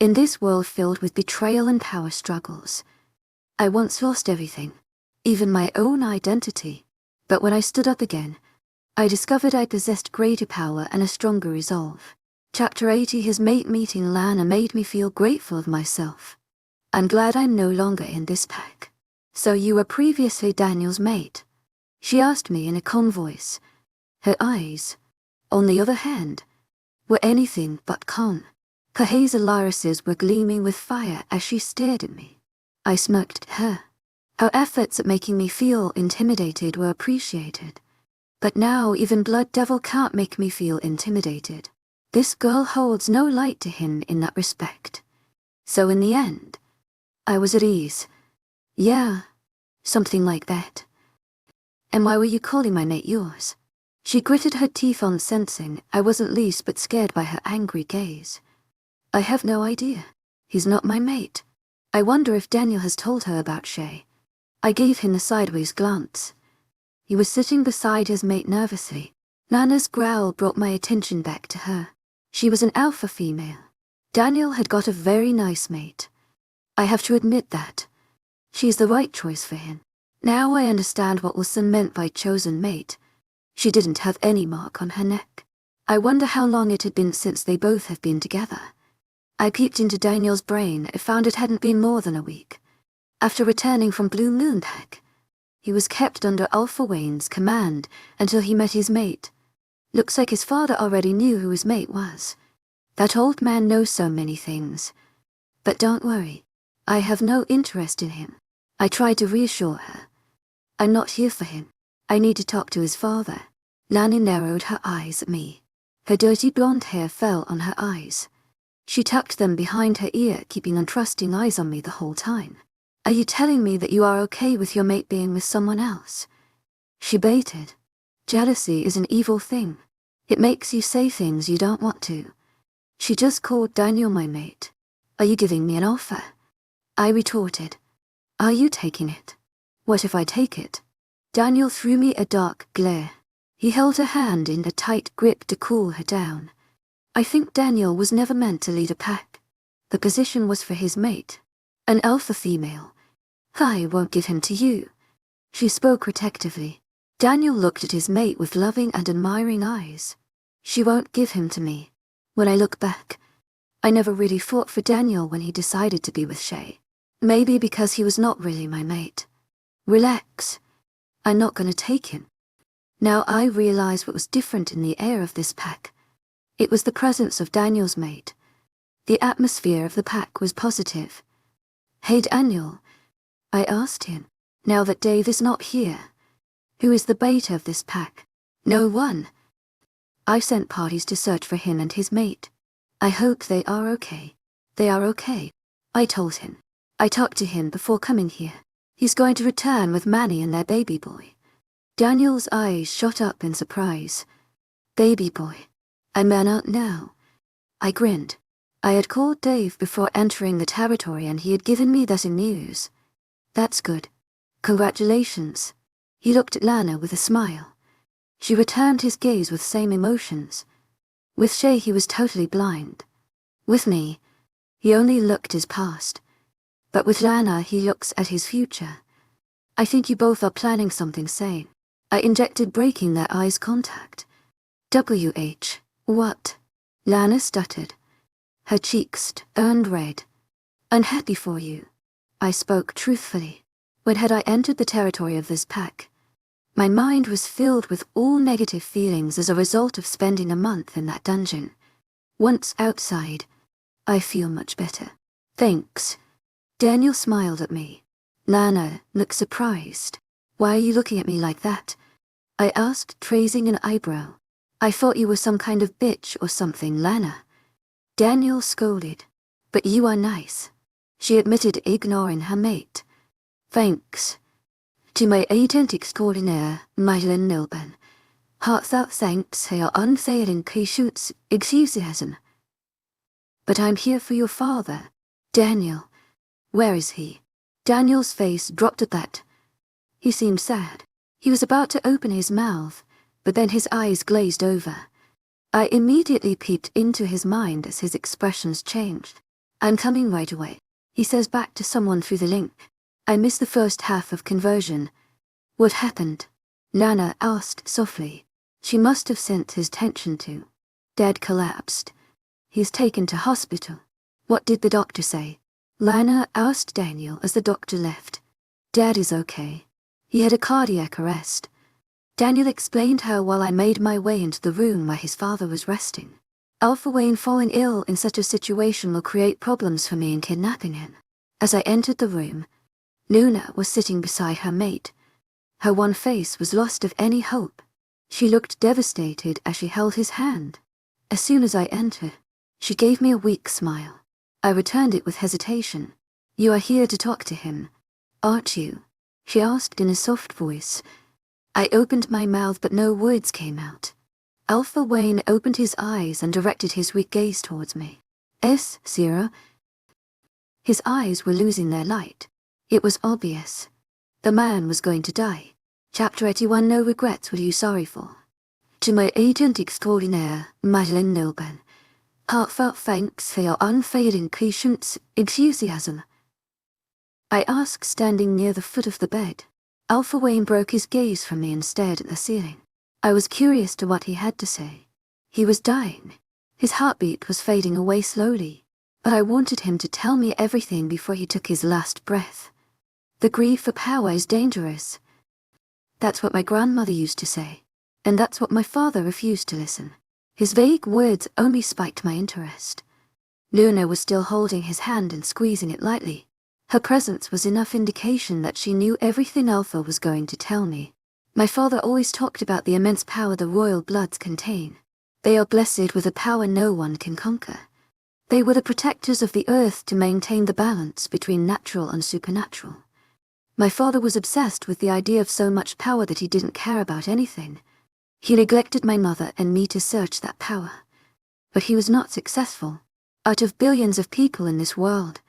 In this world filled with betrayal and power struggles, I once lost everything, even my own identity. But when I stood up again, I discovered I possessed greater power and a stronger resolve. Chapter 80. His mate meeting Lana made me feel grateful of myself. I'm glad I'm no longer in this pack. So you were previously Daniel's mate? She asked me in a calm voice. Her eyes, on the other hand, were anything but calm. Her hazel irises were gleaming with fire as she stared at me. I smirked at her. Her efforts at making me feel intimidated were appreciated. But now even Blood Devil can't make me feel intimidated. This girl holds no light to him in that respect. So in the end, I was at ease. Yeah, something like that. And why were you calling my mate yours? She gritted her teeth on sensing I wasn't least but scared by her angry gaze. I have no idea. He's not my mate. I wonder if Daniel has told her about Shay. I gave him a sideways glance. He was sitting beside his mate nervously. Nana's growl brought my attention back to her. She was an alpha female. Daniel had got a very nice mate. I have to admit that. She's the right choice for him. Now I understand what Wilson meant by chosen mate. She didn't have any mark on her neck. I wonder how long it had been since they both have been together. I peeped into Daniel's brain and found it hadn't been more than a week. After returning from Blue Moon Pack, he was kept under Alpha Wayne's command until he met his mate. Looks like his father already knew who his mate was. That old man knows so many things. But don't worry, I have no interest in him. I tried to reassure her. I'm not here for him. I need to talk to his father. Lana narrowed her eyes at me. Her dirty blonde hair fell on her eyes. She tucked them behind her ear, keeping untrusting eyes on me the whole time. Are you telling me that you are okay with your mate being with someone else? She baited. Jealousy is an evil thing. It makes you say things you don't want to. She just called Daniel my mate. Are you giving me an offer? I retorted. Are you taking it? What if I take it? Daniel threw me a dark glare. He held her hand in a tight grip to cool her down. I think Daniel was never meant to lead a pack. The position was for his mate, an alpha female. I won't give him to you. She spoke protectively. Daniel looked at his mate with loving and admiring eyes. She won't give him to me. When I look back, I never really fought for Daniel when he decided to be with Shay. Maybe because he was not really my mate. Relax. I'm not going to take him. Now I realized what was different in the air of this pack. It was the presence of Daniel's mate. The atmosphere of the pack was positive. Hey Daniel, I asked him, now that Dave is not here, who is the beta of this pack? No one. I've sent parties to search for him and his mate. I hope they are okay. They are okay, I told him. I talked to him before coming here. He's going to return with Manny and their baby boy. Daniel's eyes shot up in surprise. Baby boy. I may not know. I grinned. I had called Dave before entering the territory and he had given me that news. That's good. Congratulations. He looked at Lana with a smile. She returned his gaze with same emotions. With Shay he was totally blind. With me, he only looked his past. But with Lana he looks at his future. I think you both are planning something sane. I injected, breaking their eyes contact. What? Lana stuttered. Her cheeks turned red. Unhappy for you. I spoke truthfully. When had I entered the territory of this pack? My mind was filled with all negative feelings as a result of spending a month in that dungeon. Once outside, I feel much better. Thanks. Daniel smiled at me. Lana looked surprised. Why are you looking at me like that? I asked, raising an eyebrow. I thought you were some kind of bitch or something, Lana. Daniel scolded. But you are nice. She admitted, ignoring her mate. Thanks. To my agent extraordinaire, Mylan Nilben. Heartfelt thanks for your unfailing patience, enthusiasm. But I'm here for your father, Daniel. Where is he? Daniel's face dropped at that. He seemed sad. He was about to open his mouth, but then his eyes glazed over. I immediately peeped into his mind as his expressions changed. I'm coming right away, he says back to someone through the link. I missed the first half of conversion. What happened? Lana asked softly. She must have sensed his tension too. Dad collapsed. He's taken to hospital. What did the doctor say? Lana asked Daniel as the doctor left. Dad is okay. He had a cardiac arrest. Daniel explained how while I made my way into the room where his father was resting, Alpha Wayne falling ill in such a situation will create problems for me in kidnapping him. As I entered the room, Luna was sitting beside her mate. Her one face was lost of any hope. She looked devastated as she held his hand. As soon as I entered, she gave me a weak smile. I returned it with hesitation. You are here to talk to him, aren't you? She asked in a soft voice. I opened my mouth but no words came out. Alpha Wayne opened his eyes and directed his weak gaze towards me. Sierra? His eyes were losing their light. It was obvious. The man was going to die. Chapter 81. No regrets. What are you sorry for? To my agent extraordinaire, Madeleine Nilben. Heartfelt thanks for your unfailing patience, enthusiasm. I asked, standing near the foot of the bed. Alpha Wayne broke his gaze from me and stared at the ceiling. I was curious to what he had to say. He was dying. His heartbeat was fading away slowly, but I wanted him to tell me everything before he took his last breath. The grief for power is dangerous. That's what my grandmother used to say, and that's what my father refused to listen. His vague words only spiked my interest. Luna was still holding his hand and squeezing it lightly. Her presence was enough indication that she knew everything Alpha was going to tell me. My father always talked about the immense power the royal bloods contain. They are blessed with a power no one can conquer. They were the protectors of the earth to maintain the balance between natural and supernatural. My father was obsessed with the idea of so much power that he didn't care about anything. He neglected my mother and me to search that power. But he was not successful. Out of billions of people in this world,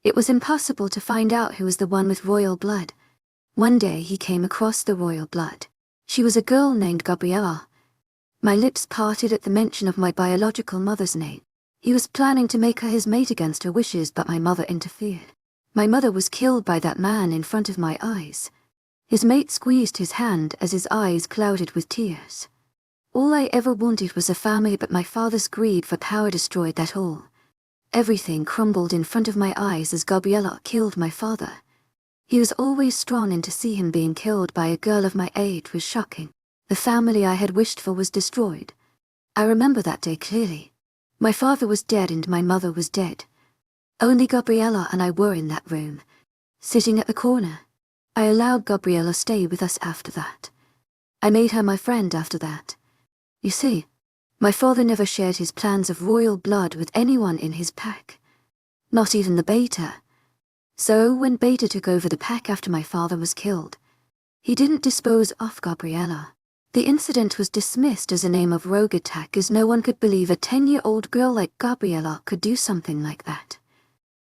it was impossible to find out who was the one with royal blood. One day he came across the royal blood. She was a girl named Gabriella. My lips parted at the mention of my biological mother's name. He was planning to make her his mate against her wishes, but my mother interfered. My mother was killed by that man in front of my eyes. His mate squeezed his hand as his eyes clouded with tears. All I ever wanted was a family, but my father's greed for power destroyed that all. Everything crumbled in front of my eyes as Gabriella killed my father. He was always strong, and to see him being killed by a girl of my age was shocking. The family I had wished for was destroyed. I remember that day clearly. My father was dead and my mother was dead. Only Gabriella and I were in that room, sitting at the corner. I allowed Gabriella stay with us after that. I made her my friend after that. You see, my father never shared his plans of royal blood with anyone in his pack. Not even the Beta. So when Beta took over the pack after my father was killed, he didn't dispose of Gabriella. The incident was dismissed as a name of rogue attack, as no one could believe a 10-year-old girl like Gabriella could do something like that.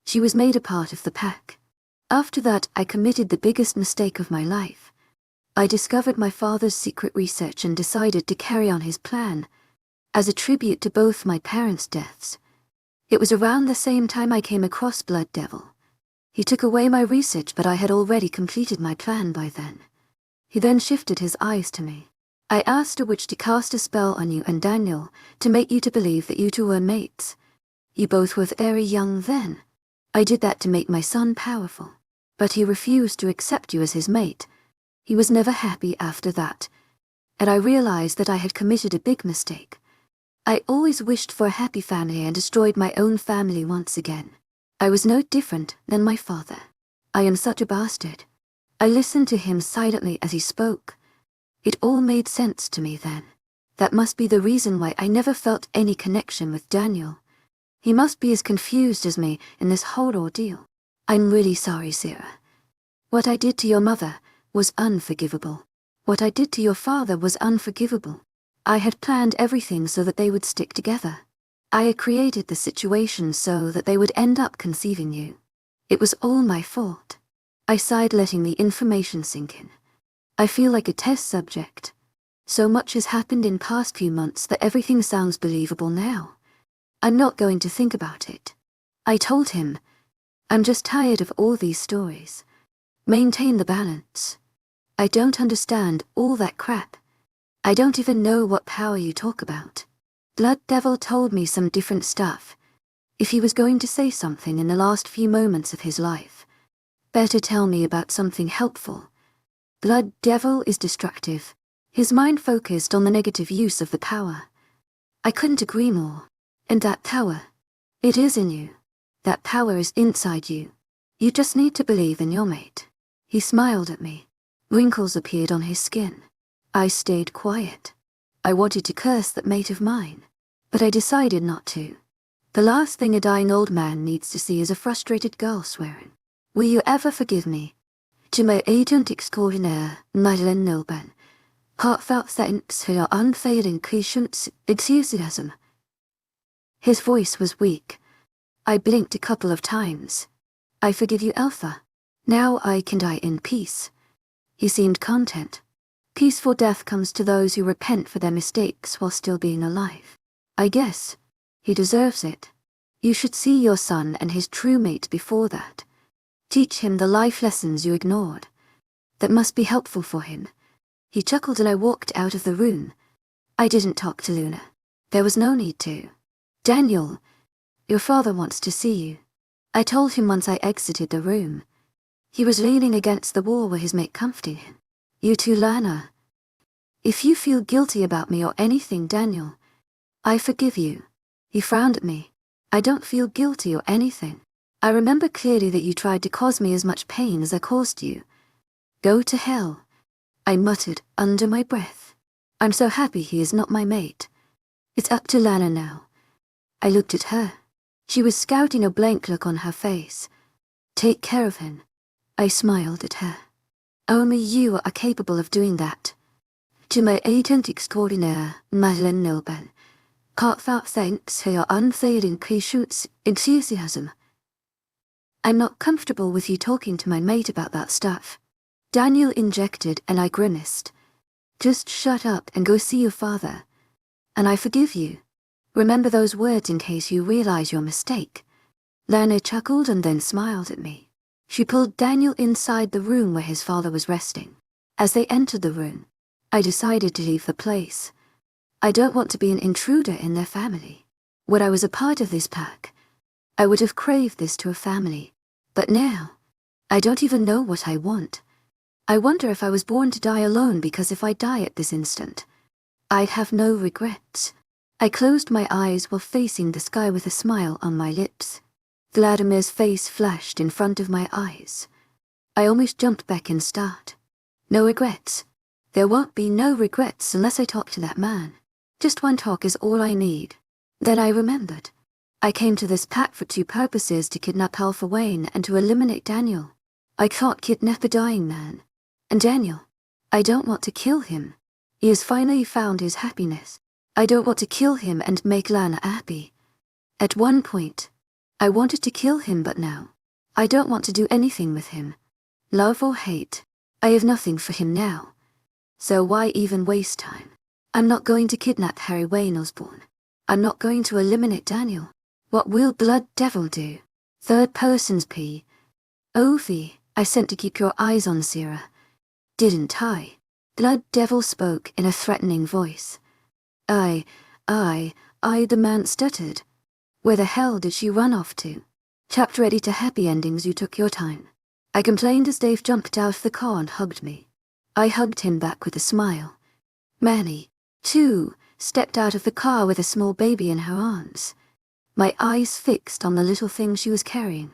She was made a part of the pack. After that, I committed the biggest mistake of my life. I discovered my father's secret research and decided to carry on his plan, as a tribute to both my parents' deaths. It was around the same time I came across Blood Devil. He took away my research, but I had already completed my plan by then. He then shifted his eyes to me. I asked a witch to cast a spell on you and Daniel to make you to believe that you two were mates. You both were very young then. I did that to make my son powerful, but he refused to accept you as his mate. He was never happy after that, and I realized that I had committed a big mistake. I always wished for a happy family and destroyed my own family once again. I was no different than my father. I am such a bastard. I listened to him silently as he spoke. It all made sense to me then. That must be the reason why I never felt any connection with Daniel. He must be as confused as me in this whole ordeal. I'm really sorry, Sarah. What I did to your mother was unforgivable. What I did to your father was unforgivable. I had planned everything so that they would stick together. I had created the situation so that they would end up conceiving you. It was all my fault. I sighed, letting the information sink in. I feel like a test subject. So much has happened in past few months that everything sounds believable now. I'm not going to think about it. I told him, I'm just tired of all these stories. Maintain the balance. I don't understand all that crap. I don't even know what power you talk about. Blood Devil told me some different stuff. If he was going to say something in the last few moments of his life, better tell me about something helpful. Blood Devil is destructive. His mind focused on the negative use of the power. I couldn't agree more. And that power, it is in you. That power is inside you. You just need to believe in your mate. He smiled at me. Wrinkles appeared on his skin. I stayed quiet. I wanted to curse that mate of mine, but I decided not to. The last thing a dying old man needs to see is a frustrated girl swearing. Will you ever forgive me? To my agent extraordinaire, Madeleine Nilben. Heartfelt thanks for your unfailing patience, enthusiasm. His voice was weak. I blinked a couple of times. I forgive you, Alpha. Now I can die in peace. He seemed content. Peaceful death comes to those who repent for their mistakes while still being alive. I guess he deserves it. You should see your son and his true mate before that. Teach him the life lessons you ignored. That must be helpful for him. He chuckled and I walked out of the room. I didn't talk to Luna. There was no need to. Daniel, your father wants to see you. I told him once I exited the room. He was leaning against the wall where his mate comforted him. You too, Lana. If you feel guilty about me or anything, Daniel, I forgive you. He frowned at me. I don't feel guilty or anything. I remember clearly that you tried to cause me as much pain as I caused you. Go to hell, I muttered under my breath. I'm so happy he is not my mate. It's up to Lana now. I looked at her. She was scouting a blank look on her face. Take care of him. I smiled at her. Only you are capable of doing that. To my agent extraordinaire, Madeleine Nilben. Heartfelt thanks for your unfailing patience, enthusiasm. I'm not comfortable with you talking to my mate about that stuff. Daniel injected and I grimaced. Just shut up and go see your father. And I forgive you. Remember those words in case you realize your mistake. Lana chuckled and then smiled at me. She pulled Daniel inside the room where his father was resting. As they entered the room, I decided to leave the place. I don't want to be an intruder in their family. When I was a part of this pack, I would have craved this to a family. But now, I don't even know what I want. I wonder if I was born to die alone, because if I die at this instant, I'd have no regrets. I closed my eyes while facing the sky with a smile on my lips. Vladimir's face flashed in front of my eyes. I almost jumped back and started. No regrets. There won't be no regrets unless I talk to that man. Just one talk is all I need. Then I remembered. I came to this pack for two purposes: to kidnap Alpha Wayne and to eliminate Daniel. I can't kidnap a dying man. And Daniel, I don't want to kill him. He has finally found his happiness. I don't want to kill him and make Lana happy. At one point, I wanted to kill him, but now, I don't want to do anything with him. Love or hate, I have nothing for him now. So why even waste time? I'm not going to kidnap Harry Wayne Osborne. I'm not going to eliminate Daniel. What will Blood Devil do? Third person's P. Ovi, I sent to keep your eyes on Sierra. Didn't I? Blood Devil spoke in a threatening voice. I, the man stuttered. Where the hell did she run off to? Chapter ready to happy endings, you took your time. I complained as Dave jumped out of the car and hugged me. I hugged him back with a smile. Manny, too, stepped out of the car with a small baby in her arms. My eyes fixed on the little thing she was carrying.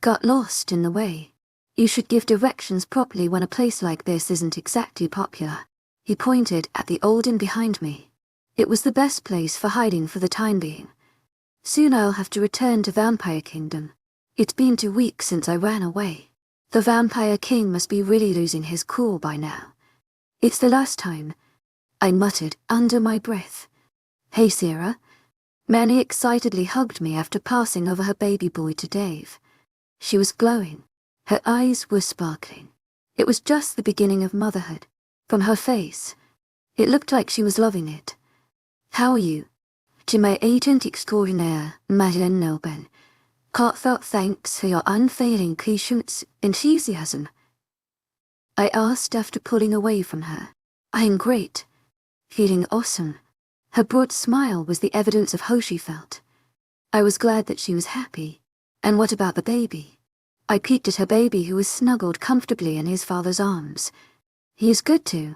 Got lost in the way. You should give directions properly when a place like this isn't exactly popular. He pointed at the old inn behind me. It was the best place for hiding for the time being. Soon I'll have to return to Vampire Kingdom. It's been 2 weeks since I ran away. The Vampire King must be really losing his cool by now. It's the last time, I muttered under my breath. Hey, Sierra. Manny excitedly hugged me after passing over her baby boy to Dave. She was glowing. Her eyes were sparkling. It was just the beginning of motherhood. From her face, it looked like she was loving it. How are you? To my agent extraordinaire, Madeleine Nilben. Heartfelt thanks for your unfailing patience, enthusiasm, I asked after pulling away from her. I'm great. Feeling awesome. Her broad smile was the evidence of how she felt. I was glad that she was happy. And what about the baby? I peeked at her baby who was snuggled comfortably in his father's arms. He is good too.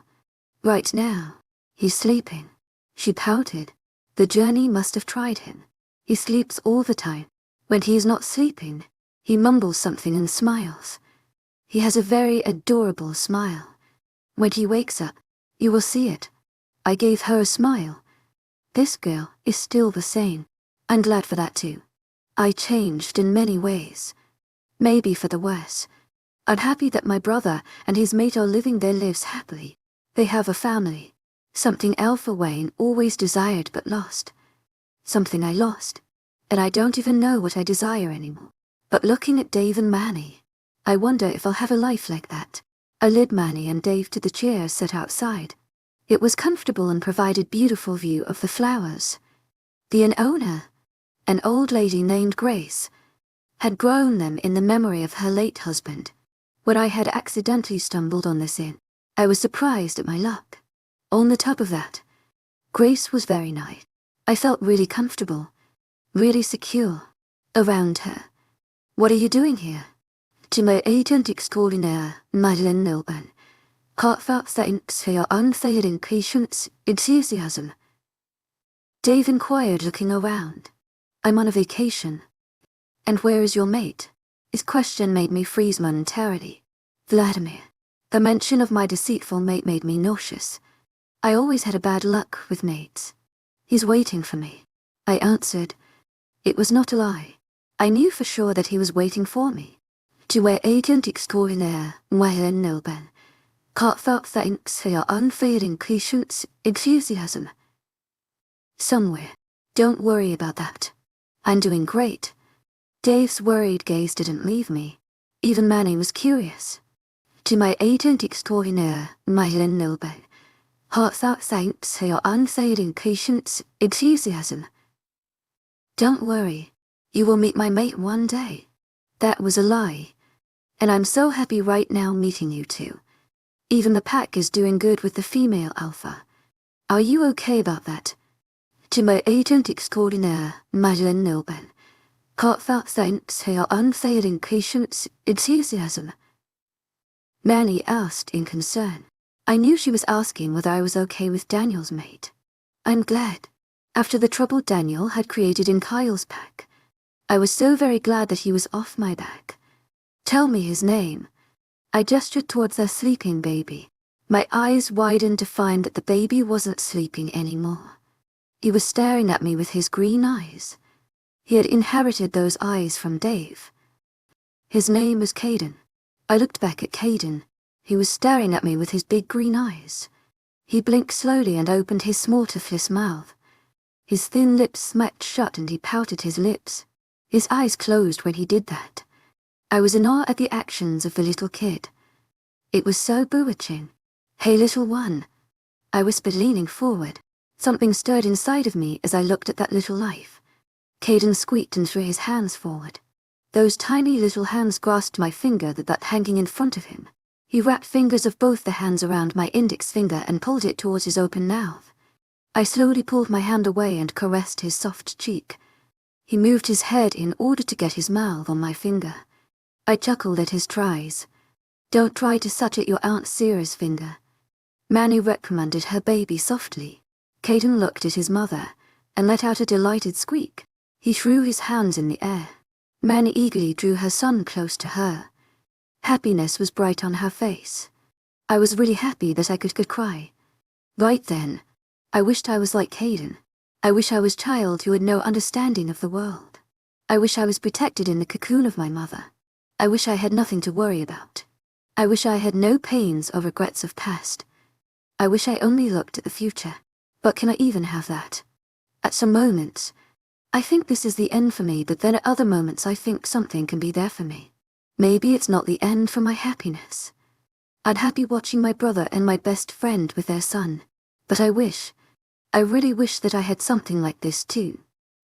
Right now. He's sleeping. She pouted. The journey must have tried him. He sleeps all the time. When he is not sleeping, he mumbles something and smiles. He has a very adorable smile. When he wakes up, you will see it. I gave her a smile. This girl is still the same. I'm glad for that too. I changed in many ways. Maybe for the worse. I'm happy that my brother and his mate are living their lives happily. They have a family. Something Alpha Wayne always desired but lost. Something I lost. And I don't even know what I desire anymore. But looking at Dave and Manny, I wonder if I'll have a life like that. I led Manny and Dave to the chairs set outside. It was comfortable and provided beautiful view of the flowers. The owner, an old lady named Grace, had grown them in the memory of her late husband. When I had accidentally stumbled on this inn, I was surprised at my luck. On the top of that, Grace was very nice. I felt really comfortable, really secure, around her. What are you doing here? To my agent extraordinaire, Madeline Milburn, heartfelt thanks for your unfailing patience, enthusiasm. Dave inquired, looking around. I'm on a vacation. And where is your mate? His question made me freeze momentarily. Vladimir. The mention of my deceitful mate made me nauseous. I always had a bad luck with mates. He's waiting for me. I answered. It was not a lie. I knew for sure that he was waiting for me. To my agent extraordinaire, Madeline Milburn, heartfelt thanks for your unfailing patience, enthusiasm. Somewhere. Don't worry about that. I'm doing great. Dave's worried gaze didn't leave me. Even Manny was curious. To my agent extraordinaire, Madeline Milburn, heartfelt thanks for your unfailing patience, enthusiasm. Don't worry. You will meet my mate one day. That was a lie. And I'm so happy right now meeting you two. Even the pack is doing good with the female alpha. Are you okay about that? To my agent extraordinaire, Madeline Milburn, heartfelt thanks for your unfailing patience, enthusiasm. Manny asked in concern. I knew she was asking whether I was okay with Daniel's mate. I'm glad. After the trouble Daniel had created in Kyle's pack, I was so very glad that he was off my back. Tell me his name. I gestured towards their sleeping baby. My eyes widened to find that the baby wasn't sleeping anymore. He was staring at me with his green eyes. He had inherited those eyes from Dave. His name was Caden. I looked back at Caden. He was staring at me with his big green eyes. He blinked slowly and opened his small toothless mouth. His thin lips smacked shut and he pouted his lips. His eyes closed when he did that. I was in awe at the actions of the little kid. It was so bewitching. Hey, little one. I whispered, leaning forward. Something stirred inside of me as I looked at that little life. Caden squeaked and threw his hands forward. Those tiny little hands grasped my finger that hanging in front of him. He wrapped fingers of both the hands around my index finger and pulled it towards his open mouth. I slowly pulled my hand away and caressed his soft cheek. He moved his head in order to get his mouth on my finger. I chuckled at his tries. Don't try to suck at your Aunt Sarah's finger. Manny reprimanded her baby softly. Caden looked at his mother and let out a delighted squeak. He threw his hands in the air. Manny eagerly drew her son close to her. Happiness was bright on her face. I was really happy that I could cry. Right then, I wished I was like Caden. I wish I was a child who had no understanding of the world. I wish I was protected in the cocoon of my mother. I wish I had nothing to worry about. I wish I had no pains or regrets of past. I wish I only looked at the future. But can I even have that? At some moments, I think this is the end for me, but then at other moments I think something can be there for me. Maybe it's not the end for my happiness. I'd happy watching my brother and my best friend with their son. But I really wish that I had something like this too.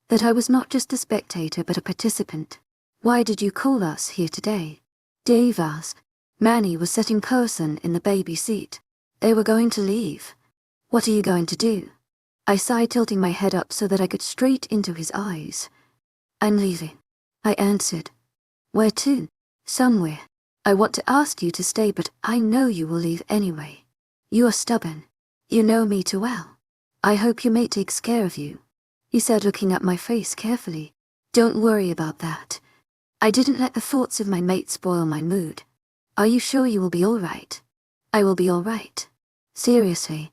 That I was not just a spectator but a participant. Why did you call us here today? Dave asked. Manny was sitting person in the baby seat. They were going to leave. What are you going to do? I sighed, tilting my head up so that I could straight into his eyes. I'm leaving, I answered. Where to? Somewhere. I want to ask you to stay, but I know you will leave anyway. You are stubborn. You know me too well. I hope your mate takes care of you, he said, looking at my face carefully. Don't worry about that. I didn't let the thoughts of my mate spoil my mood. Are you sure you will be all right? I will be all right. Seriously.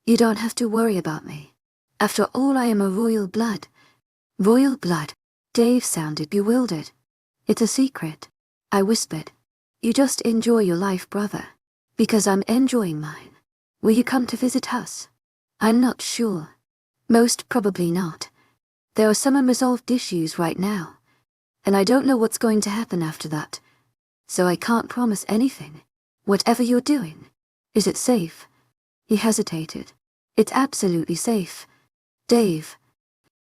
You don't have to worry about me. After all, I am a royal blood. Royal blood? Dave sounded bewildered. It's a secret, I whispered. You just enjoy your life, brother. Because I'm enjoying mine. Will you come to visit us? I'm not sure. Most probably not. There are some unresolved issues right now. And I don't know what's going to happen after that. So I can't promise anything. Whatever you're doing. Is it safe? He hesitated. It's absolutely safe. Dave.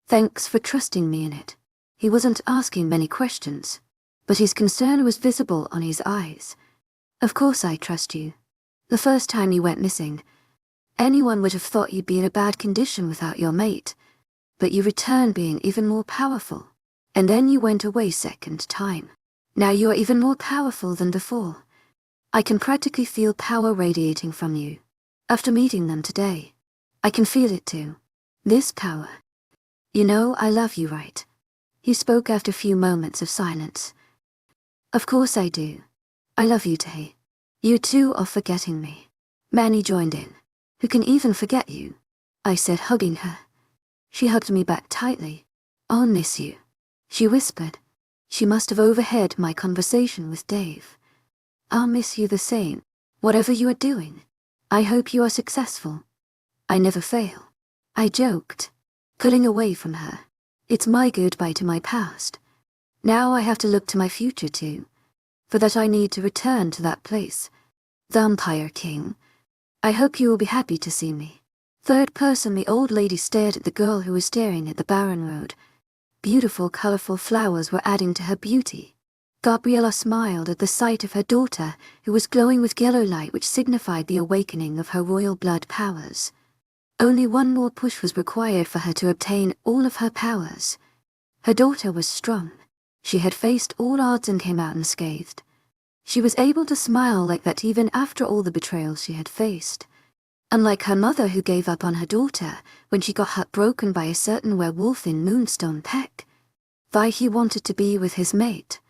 Thanks for trusting me in it. He wasn't asking many questions, but his concern was visible on his eyes. Of course I trust you. The first time you went missing, anyone would have thought you'd be in a bad condition without your mate, but you returned being even more powerful. And then you went away second time. Now you are even more powerful than before. I can practically feel power radiating from you. After meeting them today, I can feel it too. This power. You know I love you, right? He spoke after a few moments of silence. Of course I do. I love you, Tay. You too are forgetting me. Manny joined in. Who can even forget you? I said, hugging her. She hugged me back tightly. I'll miss you, she whispered. She must have overheard my conversation with Dave. I'll miss you the same, whatever you are doing. I hope you are successful. I never fail, I joked, pulling away from her. It's my goodbye to my past. Now I have to look to my future too. For that I need to return to that place. Vampire King. I hope you will be happy to see me. Third person, the old lady stared at the girl who was staring at the barren road. Beautiful, colorful flowers were adding to her beauty. Gabriella smiled at the sight of her daughter, who was glowing with yellow light, which signified the awakening of her royal blood powers. Only one more push was required for her to obtain all of her powers. Her daughter was strong. She had faced all odds and came out unscathed. She was able to smile like that even after all the betrayals she had faced. Unlike her mother, who gave up on her daughter when she got heartbroken by a certain werewolf in Moonstone Peck. Vi, he wanted to be with his mate.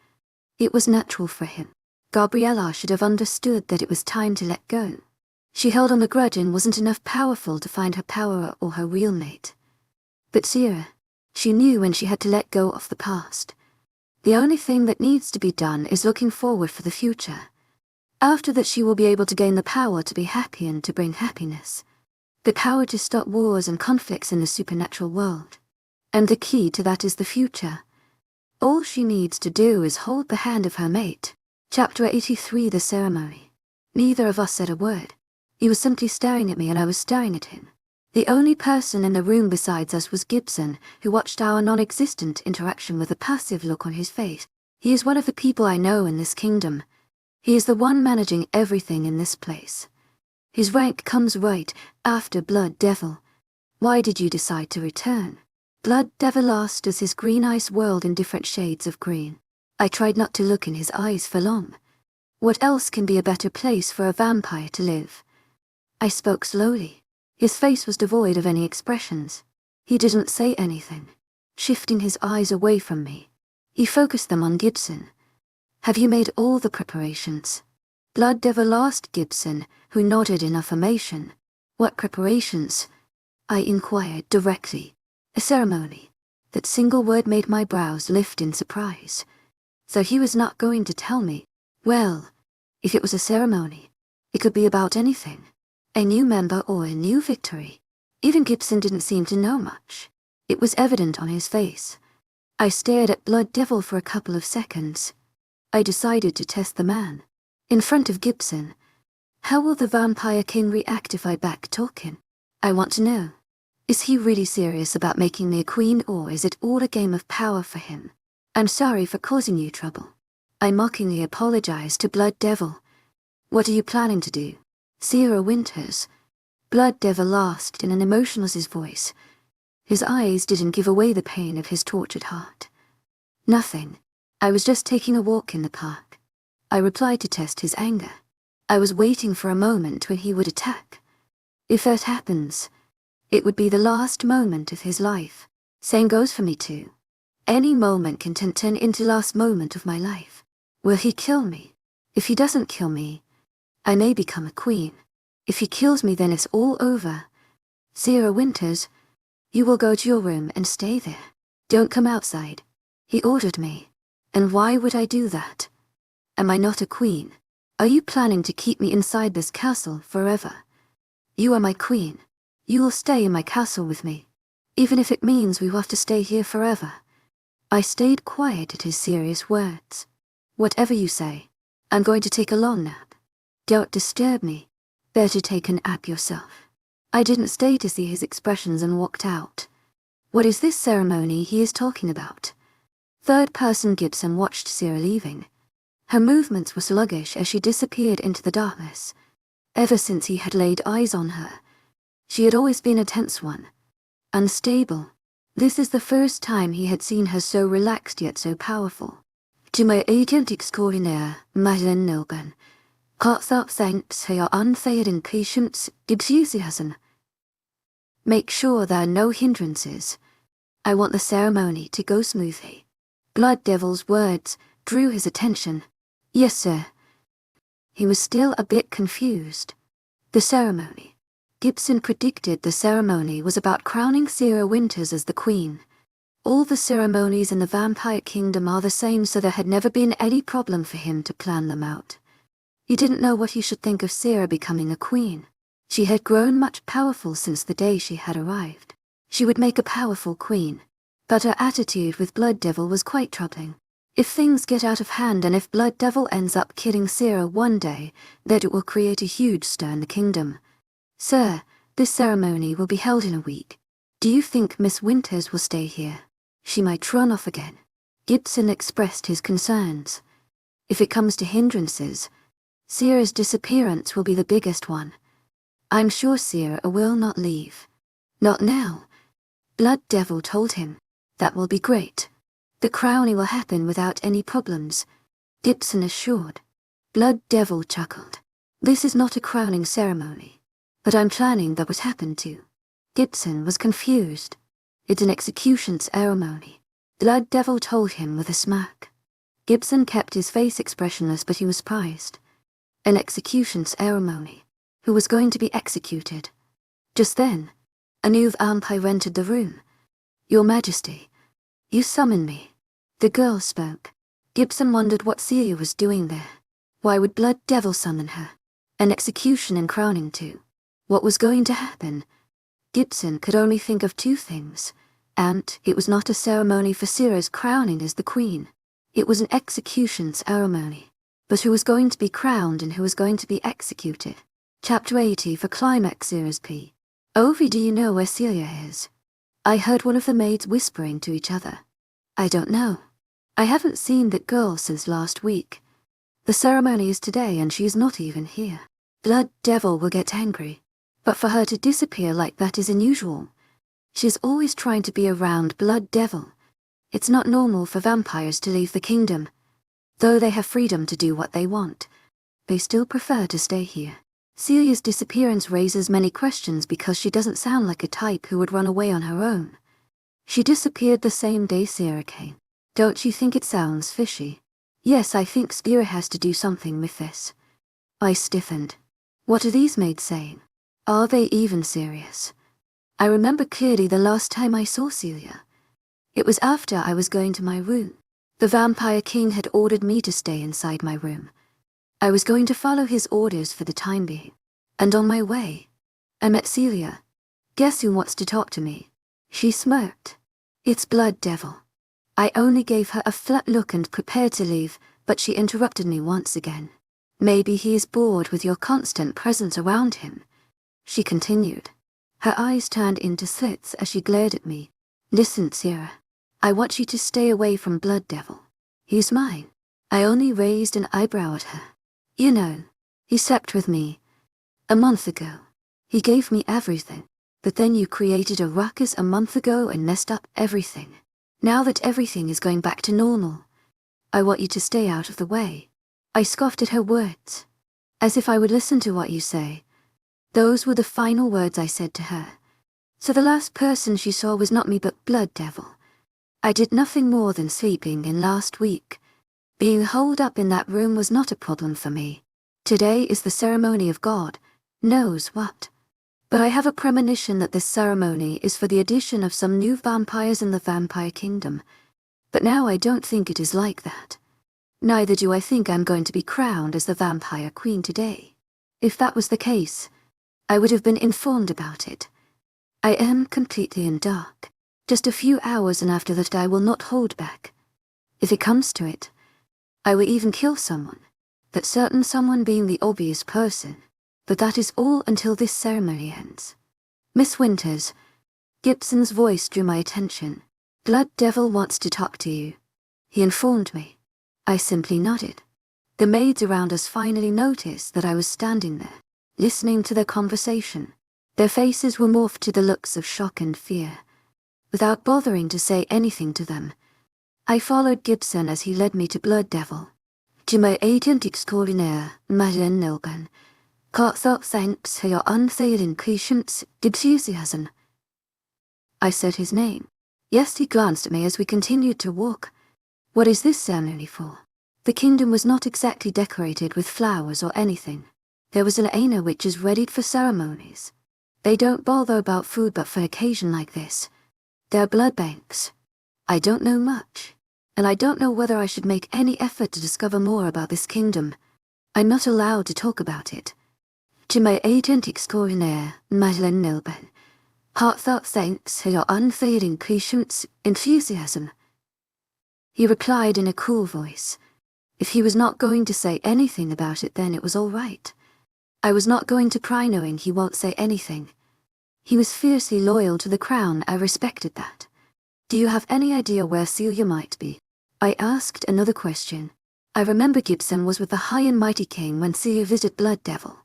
It was natural for him. Gabriella should have understood that it was time to let go. She held on a grudge and wasn't enough powerful to find her power or her real mate. But Sierra, she knew when she had to let go of the past. The only thing that needs to be done is looking forward for the future. After that, she will be able to gain the power to be happy and to bring happiness. The power to stop wars and conflicts in the supernatural world. And the key to that is the future. All she needs to do is hold the hand of her mate. Chapter 83, The Ceremony. Neither of us said a word. He was simply staring at me and I was staring at him. The only person in the room besides us was Gibson, who watched our non-existent interaction with a passive look on his face. He is one of the people I know in this kingdom. He is the one managing everything in this place. His rank comes right after Blood Devil. Why did you decide to return? Blood Devil asked as his green eyes whirled in different shades of green. I tried not to look in his eyes for long. What else can be a better place for a vampire to live? I spoke slowly. His face was devoid of any expressions. He didn't say anything. Shifting his eyes away from me, he focused them on Gibson. Have you made all the preparations? Blood Devil asked Gibson, who nodded in affirmation. What preparations? I inquired directly. A ceremony. That single word made my brows lift in surprise. So he was not going to tell me. Well, if it was a ceremony, it could be about anything. A new member or a new victory. Even Gibson didn't seem to know much. It was evident on his face. I stared at Blood Devil for a couple of seconds. I decided to test the man. In front of Gibson. How will the Vampire King react if I back-talk him? I want to know. Is he really serious about making me a queen, or is it all a game of power for him? I'm sorry for causing you trouble. I mockingly apologized to Blood Devil. What are you planning to do? Sierra Winters. Blood Devil laughed in an emotionless voice. His eyes didn't give away the pain of his tortured heart. Nothing. I was just taking a walk in the park. I replied to test his anger. I was waiting for a moment when he would attack. If that happens, it would be the last moment of his life. Same goes for me too. Any moment can turn into last moment of my life. Will he kill me? If he doesn't kill me, I may become a queen. If he kills me, then it's all over. Sierra Winters, you will go to your room and stay there. Don't come outside. He ordered me. And why would I do that? Am I not a queen? Are you planning to keep me inside this castle forever? You are my queen. You will stay in my castle with me, even if it means we will have to stay here forever. I stayed quiet at his serious words. Whatever you say, I'm going to take a long nap. Don't disturb me. Better take a nap yourself. I didn't stay to see his expressions and walked out. What is this ceremony he is talking about? Third-person Gibson watched Sierra leaving. Her movements were sluggish as she disappeared into the darkness. Ever since he had laid eyes on her, she had always been a tense one. Unstable. This is the first time he had seen her so relaxed yet so powerful. To my agent extraordinaire, Madeleine Nilgan, heartfelt thanks for your unfailing patience, enthusiasm. Make sure there are no hindrances. I want the ceremony to go smoothly. Blood Devil's words drew his attention. Yes, sir. He was still a bit confused. The ceremony. Gibson predicted the ceremony was about crowning Sierra Winters as the queen. All the ceremonies in the Vampire Kingdom are the same, so there had never been any problem for him to plan them out. He didn't know what he should think of Sierra becoming a queen. She had grown much powerful since the day she had arrived. She would make a powerful queen. But her attitude with Blood Devil was quite troubling. If things get out of hand and if Blood Devil ends up killing Sierra one day, then it will create a huge stir in the kingdom. Sir, this ceremony will be held in a week. Do you think Miss Winters will stay here? She might run off again. Gibson expressed his concerns. If it comes to hindrances, Sierra's disappearance will be the biggest one. I'm sure Sierra will not leave. Not now. Blood Devil told him. That will be great. The crowning will happen without any problems, Gibson assured. Blood Devil chuckled. This is not a crowning ceremony, but I'm planning that would happen too. Gibson was confused. It's an execution ceremony, Blood Devil told him with a smirk. Gibson kept his face expressionless, but he was surprised. An execution ceremony. Who was going to be executed? Just then, a new vampire entered the room. Your Majesty, you summoned me. The girl spoke. Gibson wondered what Celia was doing there. Why would Blood Devil summon her? An execution and crowning too. What was going to happen? Gibson could only think of two things, and it was not a ceremony for Sierra's crowning as the queen. It was an execution ceremony. But who was going to be crowned and who was going to be executed? Chapter 80 for Climax Series P. Ovi, do you know where Celia is? I heard one of the maids whispering to each other. I don't know. I haven't seen that girl since last week. The ceremony is today and she is not even here. Blood Devil will get angry. But for her to disappear like that is unusual. She's always trying to be around Blood Devil. It's not normal for vampires to leave the kingdom. Though they have freedom to do what they want, they still prefer to stay here. Celia's disappearance raises many questions because she doesn't sound like a type who would run away on her own. She disappeared the same day Sierra came. Don't you think it sounds fishy? Yes, I think Sierra has to do something with this. I stiffened. What are these maids saying? Are they even serious? I remember clearly the last time I saw Celia. It was after I was going to my room. The Vampire King had ordered me to stay inside my room. I was going to follow his orders for the time being. And on my way, I met Celia. Guess who wants to talk to me? She smirked. It's Blood Devil. I only gave her a flat look and prepared to leave, but she interrupted me once again. Maybe he is bored with your constant presence around him, she continued. Her eyes turned into slits as she glared at me. Listen, Sierra. I want you to stay away from Blood Devil. He's mine. I only raised an eyebrow at her. You know, he slept with me a month ago. He gave me everything. But then you created a ruckus a month ago and messed up everything. Now that everything is going back to normal, I want you to stay out of the way. I scoffed at her words, as if I would listen to what you say. Those were the final words I said to her. So the last person she saw was not me but Blood Devil. I did nothing more than sleeping in last week. Being holed up in that room was not a problem for me. Today is the ceremony of God knows what. But I have a premonition that this ceremony is for the addition of some new vampires in the vampire kingdom. But now I don't think it is like that. Neither do I think I'm going to be crowned as the vampire queen today. If that was the case, I would have been informed about it. I am completely in dark. Just a few hours, and after that I will not hold back. If it comes to it, I will even kill someone. That certain someone being the obvious person. But that is all until this ceremony ends. Miss Winters, Gibson's voice drew my attention. Blood Devil wants to talk to you. He informed me. I simply nodded. The maids around us finally noticed that I was standing there, listening to their conversation. Their faces were morphed to the looks of shock and fear. Without bothering to say anything to them, I followed Gibson as he led me to Blood Devil. To my agent extraordinaire, Madeleine Nilban. Heartfelt thanks for your unfailing patience, enthusiasm. I said his name. Yes, he glanced at me as we continued to walk. What is this ceremony for? The kingdom was not exactly decorated with flowers or anything. There was an Aina which is ready for ceremonies. They don't bother about food but for an occasion like this. There are blood banks. I don't know much, and I don't know whether I should make any effort to discover more about this kingdom. I'm not allowed to talk about it. To my agent extraordinaire, Madeleine Nilban, heartfelt thanks for your unfailing patience, enthusiasm. He replied in a cool voice. If he was not going to say anything about it, then it was all right. I was not going to pry knowing he won't say anything. He was fiercely loyal to the crown, I respected that. Do you have any idea where Celia might be? I asked another question. I remember Gibson was with the High and Mighty King when Celia visited Blood Devil.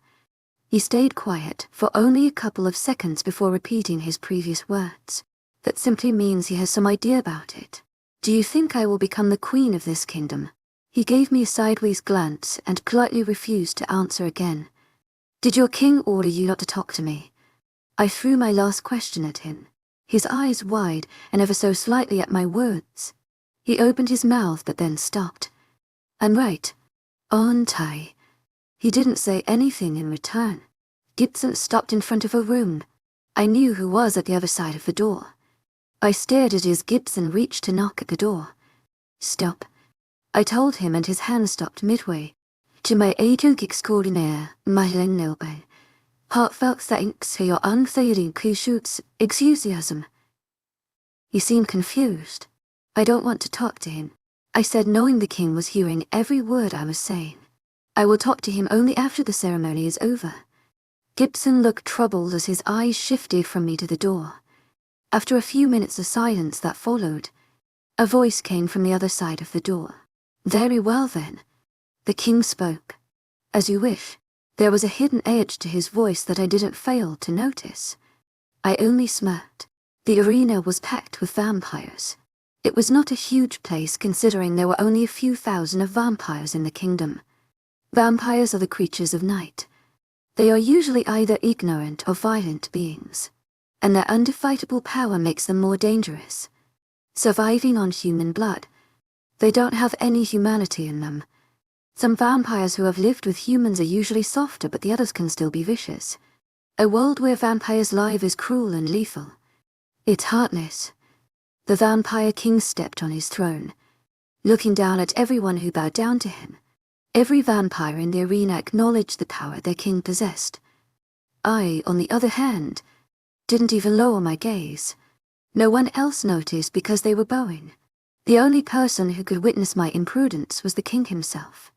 He stayed quiet for only a couple of seconds before repeating his previous words. That simply means he has some idea about it. Do you think I will become the queen of this kingdom? He gave me a sideways glance and politely refused to answer again. Did your king order you not to talk to me? I threw my last question at him, his eyes wide and ever so slightly at my words. He opened his mouth but then stopped. I'm right, aren't I? He didn't say anything in return. Gibson stopped in front of a room. I knew who was at the other side of the door. I stared at as Gibson reached to knock at the door. Stop. I told him, and his hand stopped midway. To my agent extraordinaire, Madeleine Nilban, heartfelt thanks for your unfailing patience, enthusiasm. He seemed confused. I don't want to talk to him, I said, knowing the king was hearing every word I was saying. I will talk to him only after the ceremony is over. Gibson looked troubled as his eyes shifted from me to the door. After a few minutes of silence that followed, a voice came from the other side of the door. Very well then. The king spoke. As you wish. There was a hidden edge to his voice that I didn't fail to notice. I only smirked. The arena was packed with vampires. It was not a huge place considering there were only a few thousand of vampires in the kingdom. Vampires are the creatures of night. They are usually either ignorant or violent beings, and their undefeatable power makes them more dangerous. Surviving on human blood, they don't have any humanity in them. Some vampires who have lived with humans are usually softer, but the others can still be vicious. A world where vampires' life is cruel and lethal. It's heartless. The vampire king stepped on his throne, looking down at everyone who bowed down to him. Every vampire in the arena acknowledged the power their king possessed. I, on the other hand, didn't even lower my gaze. No one else noticed because they were bowing. The only person who could witness my imprudence was the king himself.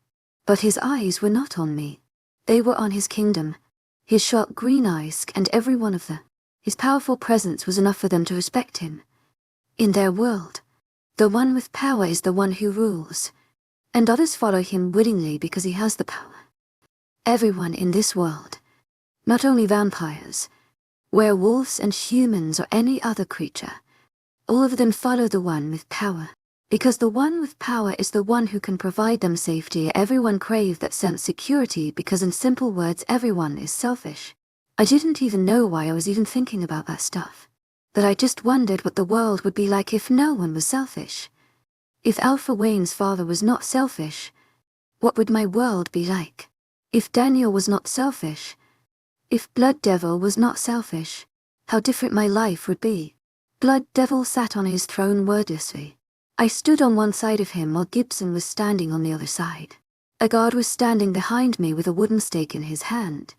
But his eyes were not on me. They were on his kingdom. His sharp green eyes scanned every one of them. His powerful presence was enough for them to respect him. In their world, The one with power is the one who rules, and others follow him willingly because he has the power. Everyone in this world, not only vampires, werewolves and humans or any other creature, all of them follow the one with power, because the one with power is the one who can provide them safety. Everyone crave that sense of security because in simple words everyone is selfish. I didn't even know why I was even thinking about that stuff. But I just wondered what the world would be like if no one was selfish. If Alpha Wayne's father was not selfish, what would my world be like? If Daniel was not selfish, if Blood Devil was not selfish, how different my life would be. Blood Devil sat on his throne wordlessly. I stood on one side of him while Gibson was standing on the other side. A guard was standing behind me with a wooden stake in his hand.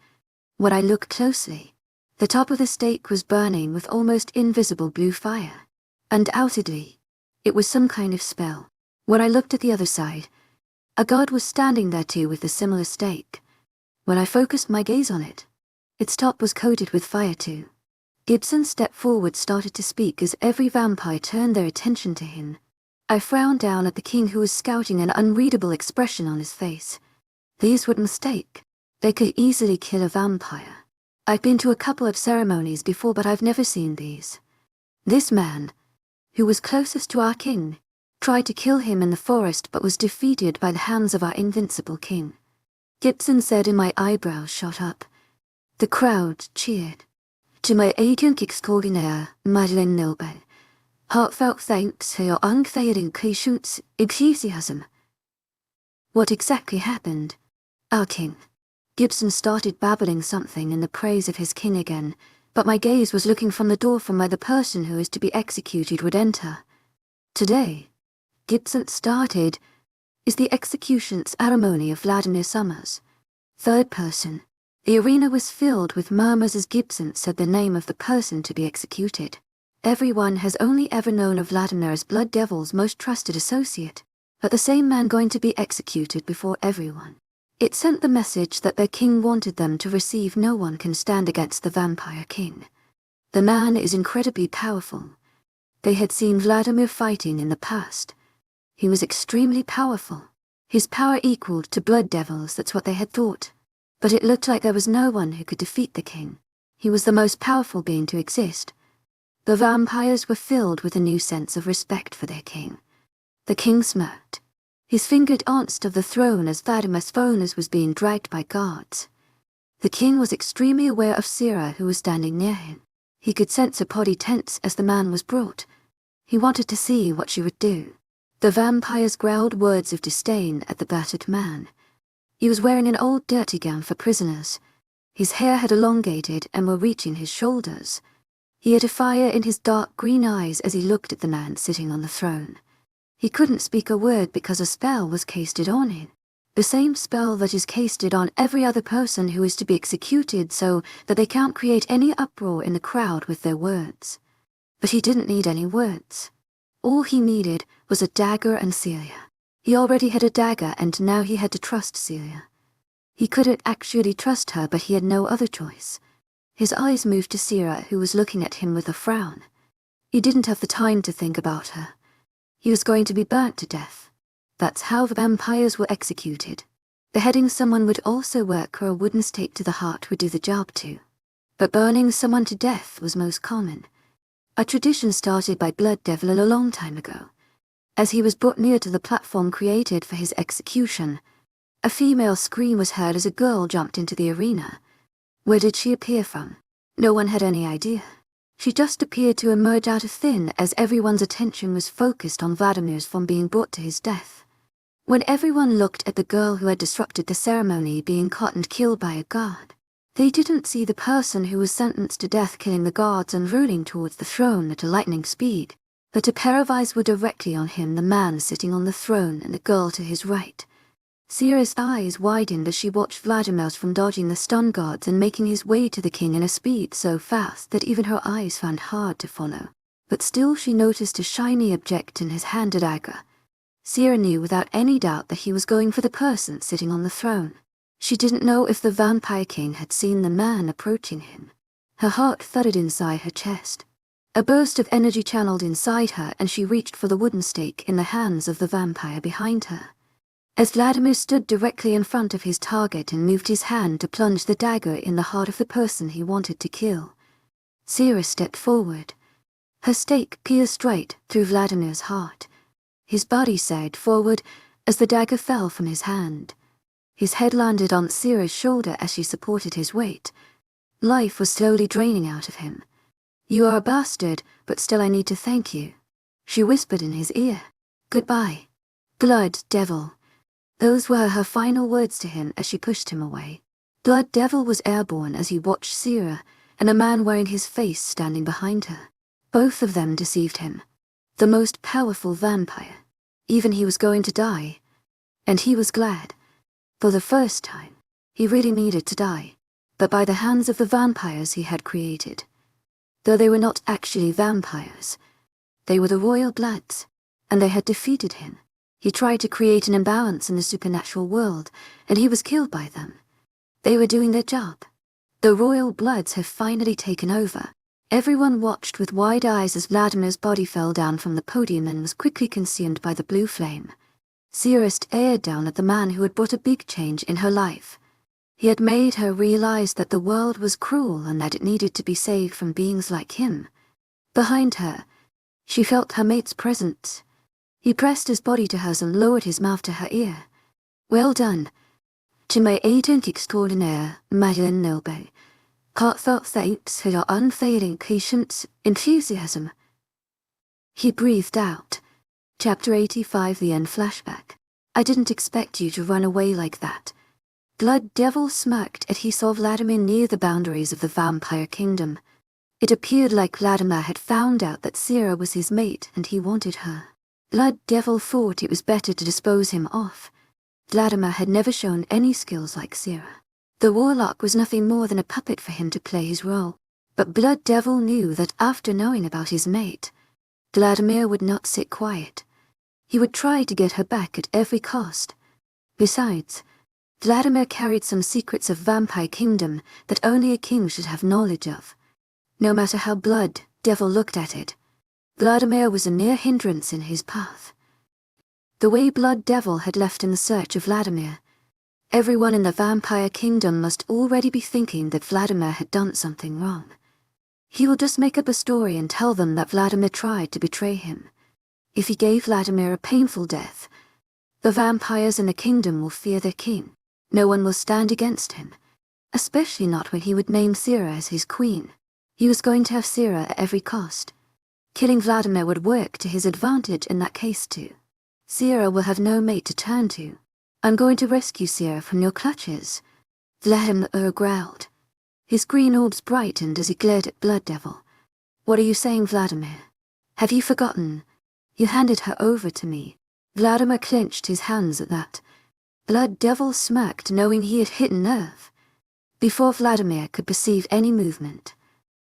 When I looked closely, the top of the stake was burning with almost invisible blue fire. Undoubtedly, it was some kind of spell. When I looked at the other side, a guard was standing there too with a similar stake. When I focused my gaze on it, its top was coated with fire too. Gibson stepped forward, started to speak as every vampire turned their attention to him. I frowned down at the king who was scouting an unreadable expression on his face. These would mistake. They could easily kill a vampire. I've been to a couple of ceremonies before, but I've never seen these. This man, who was closest to our king, tried to kill him in the forest but was defeated by the hands of our invincible king. Gibson said, and my eyebrows shot up. The crowd cheered. To my agent extraordinaire, Madeleine Noble, heartfelt thanks for your unfailing patience, enthusiasm. What exactly happened? Our king. Gibson started babbling something in the praise of his king again, but my gaze was looking from the door from where the person who is to be executed would enter. Today, Gibson started, is the execution ceremony of Vladimir Summers. Third person. The arena was filled with murmurs as Gibson said the name of the person to be executed. Everyone has only ever known of Vladimir as Blood Devil's most trusted associate, but the same man going to be executed before everyone. It sent the message that their king wanted them to receive. No one can stand against the vampire king. The man is incredibly powerful. They had seen Vladimir fighting in the past. He was extremely powerful. His power equaled to Blood Devil's, that's what they had thought. But it looked like there was no one who could defeat the king. He was the most powerful being to exist. The vampires were filled with a new sense of respect for their king. The king smirked. His finger danced of the throne as Vladimir's phone was being dragged by guards. The king was extremely aware of Sira, who was standing near him. He could sense her body tense as the man was brought. He wanted to see what she would do. The vampires growled words of disdain at the battered man. He was wearing an old dirty gown for prisoners. His hair had elongated and were reaching his shoulders. He had a fire in his dark green eyes as he looked at the man sitting on the throne. He couldn't speak a word because a spell was casted on him. The same spell that is casted on every other person who is to be executed so that they can't create any uproar in the crowd with their words. But he didn't need any words. All he needed was a dagger and Celia. He already had a dagger and now he had to trust Celia. He couldn't actually trust her, but he had no other choice. His eyes moved to Sira, who was looking at him with a frown. He didn't have the time to think about her. He was going to be burnt to death. That's how the vampires were executed. Beheading someone would also work, or a wooden stake to the heart would do the job too. But burning someone to death was most common. A tradition started by Blood Devil a long time ago. As he was brought near to the platform created for his execution, a female scream was heard as a girl jumped into the arena. Where did she appear from? No one had any idea. She just appeared to emerge out of thin as everyone's attention was focused on Vladimir's from being brought to his death. When everyone looked at the girl who had disrupted the ceremony being caught and killed by a guard, they didn't see the person who was sentenced to death killing the guards and rolling towards the throne at a lightning speed, but a pair of eyes were directly on him, the man sitting on the throne and the girl to his right. Sira's eyes widened as she watched Vladimir's from dodging the stun guards and making his way to the king in a speed so fast that even her eyes found hard to follow. But still she noticed a shiny object in his hand, a dagger. Sira knew without any doubt that he was going for the person sitting on the throne. She didn't know if the vampire king had seen the man approaching him. Her heart thudded inside her chest. A burst of energy channeled inside her and she reached for the wooden stake in the hands of the vampire behind her. As Vladimir stood directly in front of his target and moved his hand to plunge the dagger in the heart of the person he wanted to kill, Sierra stepped forward. Her stake pierced right through Vladimir's heart. His body sagged forward as the dagger fell from his hand. His head landed on Sierra's shoulder as she supported his weight. Life was slowly draining out of him. "You are a bastard, but still I need to thank you," she whispered in his ear. "Goodbye, Blood Devil." Those were her final words to him as she pushed him away. Blood Devil was airborne as he watched Sierra and a man wearing his face standing behind her. Both of them deceived him. The most powerful vampire. Even he was going to die. And he was glad. For the first time, he really needed to die, but by the hands of the vampires he had created. Though they were not actually vampires, they were the royal bloods, and they had defeated him. He tried to create an imbalance in the supernatural world, and he was killed by them. They were doing their job. The royal bloods have finally taken over. Everyone watched with wide eyes as Vladimir's body fell down from the podium and was quickly consumed by the blue flame. Sierra stared down at the man who had brought a big change in her life. He had made her realize that the world was cruel and that it needed to be saved from beings like him. Behind her, she felt her mate's presence. He pressed his body to hers and lowered his mouth to her ear. "Well done. To my agent extraordinaire, Madeleine Noble. Heartfelt thanks for your unfailing patience, enthusiasm." He breathed out. Chapter 85, The End Flashback. "I didn't expect you to run away like that." Blood Devil smirked as he saw Vladimir near the boundaries of the vampire kingdom. It appeared like Vladimir had found out that Sierra was his mate and he wanted her. Blood Devil thought it was better to dispose him off. Vladimir had never shown any skills like Sierra. The warlock was nothing more than a puppet for him to play his role, but Blood Devil knew that after knowing about his mate, Vladimir would not sit quiet. He would try to get her back at every cost. Besides, Vladimir carried some secrets of Vampire Kingdom that only a king should have knowledge of. No matter how Blood Devil looked at it, Vladimir was a mere hindrance in his path. The way Blood Devil had left in the search of Vladimir, everyone in the Vampire Kingdom must already be thinking that Vladimir had done something wrong. He will just make up a story and tell them that Vladimir tried to betray him. If he gave Vladimir a painful death, the vampires in the kingdom will fear their king. No one will stand against him, especially not when he would name Sierra as his queen. He was going to have Sierra at every cost. Killing Vladimir would work to his advantage in that case too. Sierra will have no mate to turn to. "I'm going to rescue Sierra from your clutches," Vladimir growled. His green orbs brightened as he glared at Blood Devil. "What are you saying, Vladimir? Have you forgotten? You handed her over to me." Vladimir clenched his hands at that. Blood Devil smirked, knowing he had hit a nerve. Before Vladimir could perceive any movement,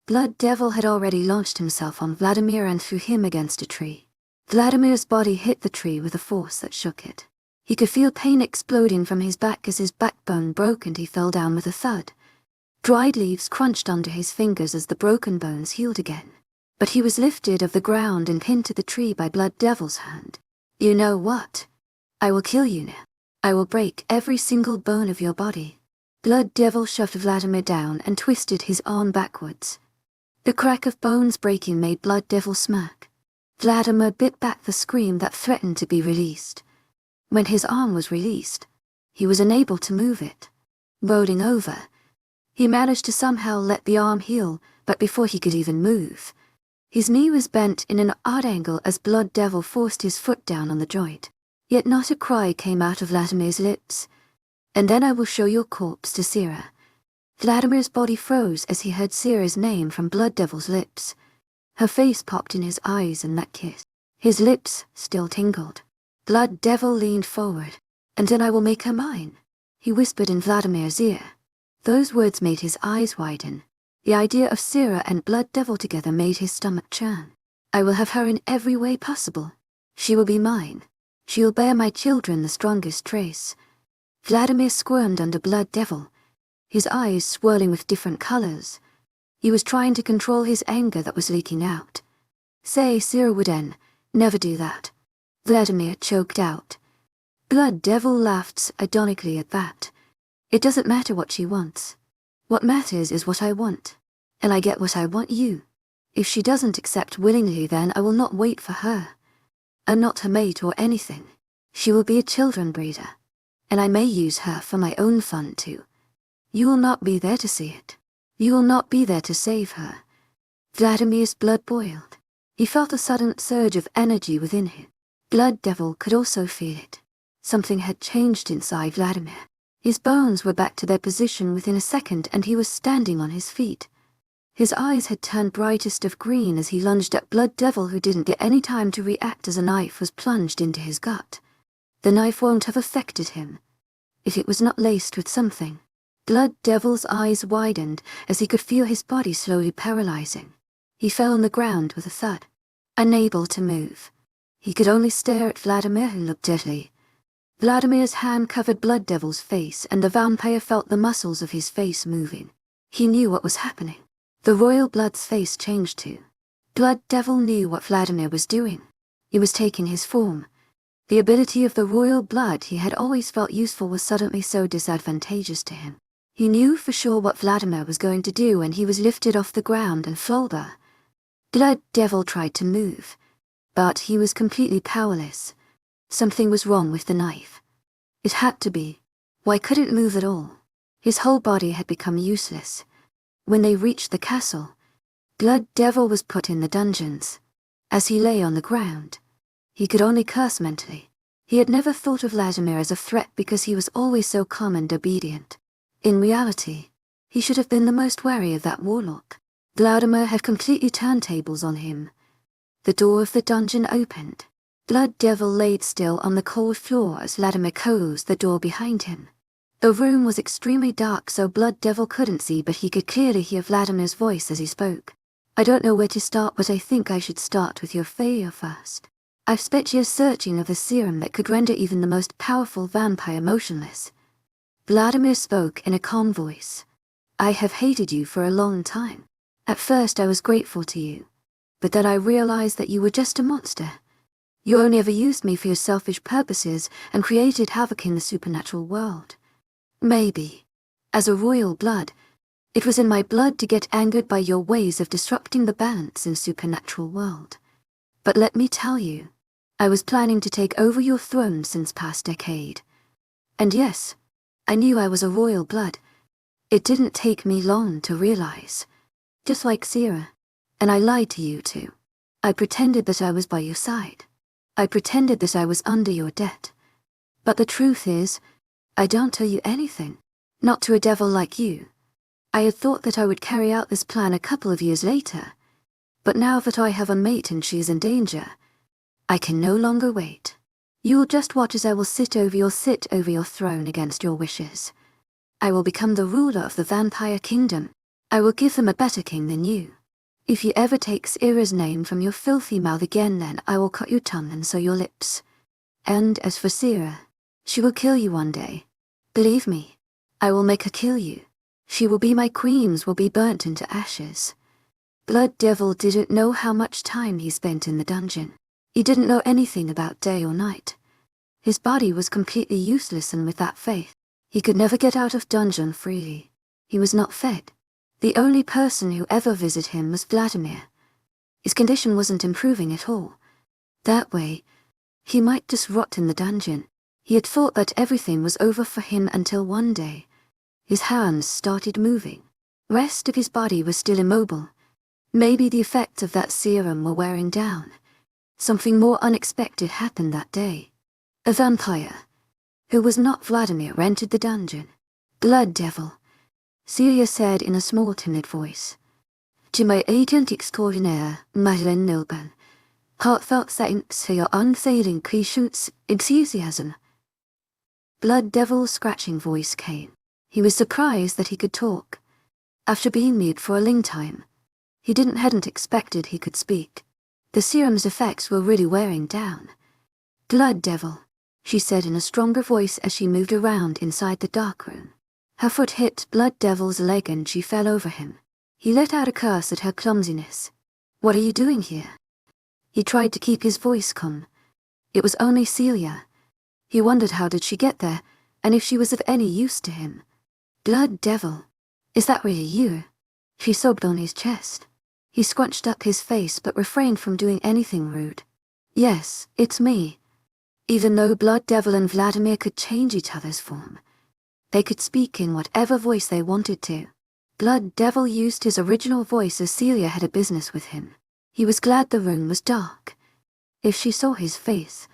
Blood Devil had already launched himself on Vladimir and threw him against a tree. Vladimir's body hit the tree with a force that shook it. He could feel pain exploding from his back as his backbone broke and he fell down with a thud. Dried leaves crunched under his fingers as the broken bones healed again. But he was lifted off the ground and pinned to the tree by Blood Devil's hand. "You know what? I will kill you now. I will break every single bone of your body." Blood Devil shoved Vladimir down and twisted his arm backwards. The crack of bones breaking made Blood Devil smirk. Vladimir bit back the scream that threatened to be released. When his arm was released, he was unable to move it. Rolling over, he managed to somehow let the arm heal, but before he could even move, his knee was bent in an odd angle as Blood Devil forced his foot down on the joint. Yet not a cry came out of Vladimir's lips. "And then I will show your corpse to Sierra." Vladimir's body froze as he heard Sierra's name from Blood Devil's lips. Her face popped in his eyes in that kiss. His lips still tingled. Blood Devil leaned forward. "And then I will make her mine," he whispered in Vladimir's ear. Those words made his eyes widen. The idea of Sierra and Blood Devil together made his stomach churn. "I will have her in every way possible. She will be mine. She will bear my children the strongest trace." Vladimir squirmed under Blood Devil, his eyes swirling with different colors. He was trying to control his anger that was leaking out. Say, Cira would never do that. Vladimir choked out. Blood Devil laughed ironically at that. It doesn't matter what she wants. What matters is what I want. And I get what I want you. If she doesn't accept willingly, then I will not wait for her. I'm not her mate or anything. She will be a children breeder. And I may use her for my own fun too. You will not be there to see it. You will not be there to save her. Vladimir's blood boiled. He felt a sudden surge of energy within him. Blood Devil could also feel it. Something had changed inside Vladimir. His bones were back to their position within a second, and he was standing on his feet. His eyes had turned brightest of green as he lunged at Blood Devil, who didn't get any time to react as a knife was plunged into his gut. The knife won't have affected him, if it was not laced with something. Blood Devil's eyes widened as he could feel his body slowly paralyzing. He fell on the ground with a thud, unable to move. He could only stare at Vladimir, who looked deadly. Vladimir's hand covered Blood Devil's face, and the vampire felt the muscles of his face moving. He knew what was happening. The royal blood's face changed too. Blood Devil knew what Vladimir was doing. He was taking his form. The ability of the royal blood he had always felt useful was suddenly so disadvantageous to him. He knew for sure what Vladimir was going to do, and he was lifted off the ground and Flolber. Blood Devil tried to move, but he was completely powerless. Something was wrong with the knife. It had to be. Why couldn't move at all? His whole body had become useless. When they reached the castle, Blood Devil was put in the dungeons. As he lay on the ground, he could only curse mentally. He had never thought of Vladimir as a threat because he was always so calm and obedient. In reality, he should have been the most wary of that warlock. Vladimir had completely turned tables on him. The door of the dungeon opened. Blood Devil laid still on the cold floor as Vladimir closed the door behind him. The room was extremely dark, so Blood Devil couldn't see, but he could clearly hear Vladimir's voice as he spoke. I don't know where to start, but I think I should start with your failure first. I've spent years searching of the serum that could render even the most powerful vampire motionless. Vladimir spoke in a calm voice. I have hated you for a long time. At first I was grateful to you, but then I realized that you were just a monster. You only ever used me for your selfish purposes and created havoc in the supernatural world. Maybe, as a royal blood, it was in my blood to get angered by your ways of disrupting the balance in supernatural world. But let me tell you, I was planning to take over your throne since past decade. And yes, I knew I was a royal blood. It didn't take me long to realize. Just like Cira. And I lied to you too. I pretended that I was by your side. I pretended that I was under your debt. But the truth is, I don't tell you anything. Not to a devil like you. I had thought that I would carry out this plan a couple of years later. But now that I have a mate and she is in danger, I can no longer wait. You will just watch as I will sit over your throne against your wishes. I will become the ruler of the vampire kingdom. I will give them a better king than you. If you ever take Cira's name from your filthy mouth again, then I will cut your tongue and sew your lips. And as for Cira, she will kill you one day. Believe me, I will make her kill you. She will be my queen, will be burnt into ashes. Blood Devil didn't know how much time he spent in the dungeon. He didn't know anything about day or night. His body was completely useless, and with that faith, he could never get out of dungeon freely. He was not fed. The only person who ever visited him was Vladimir. His condition wasn't improving at all. That way, he might just rot in the dungeon. He had thought that everything was over for him until one day, his hands started moving. The rest of his body was still immobile. Maybe the effects of that serum were wearing down. Something more unexpected happened that day. A vampire, who was not Vladimir, entered the dungeon. Blood Devil, Celia said in a small timid voice. To my agent extraordinaire, Madeleine Nilban, heartfelt thanks for your unfailing patience, enthusiasm. Blood Devil's scratching voice came. He was surprised that he could talk. After being mute for a long time, he hadn't expected he could speak. The serum's effects were really wearing down. Blood Devil, she said in a stronger voice as she moved around inside the dark room. Her foot hit Blood Devil's leg and she fell over him. He let out a curse at her clumsiness. "What are you doing here?" He tried to keep his voice calm. It was only Celia. He wondered how did she get there, and if she was of any use to him. "Blood devil, is that really you?" She sobbed on his chest. He scrunched up his face but refrained from doing anything rude. "Yes, it's me." Even though Blood Devil and Vladimir could change each other's form, they could speak in whatever voice they wanted to. Blood Devil used his original voice as Celia had a business with him. He was glad the room was dark. If she saw his face,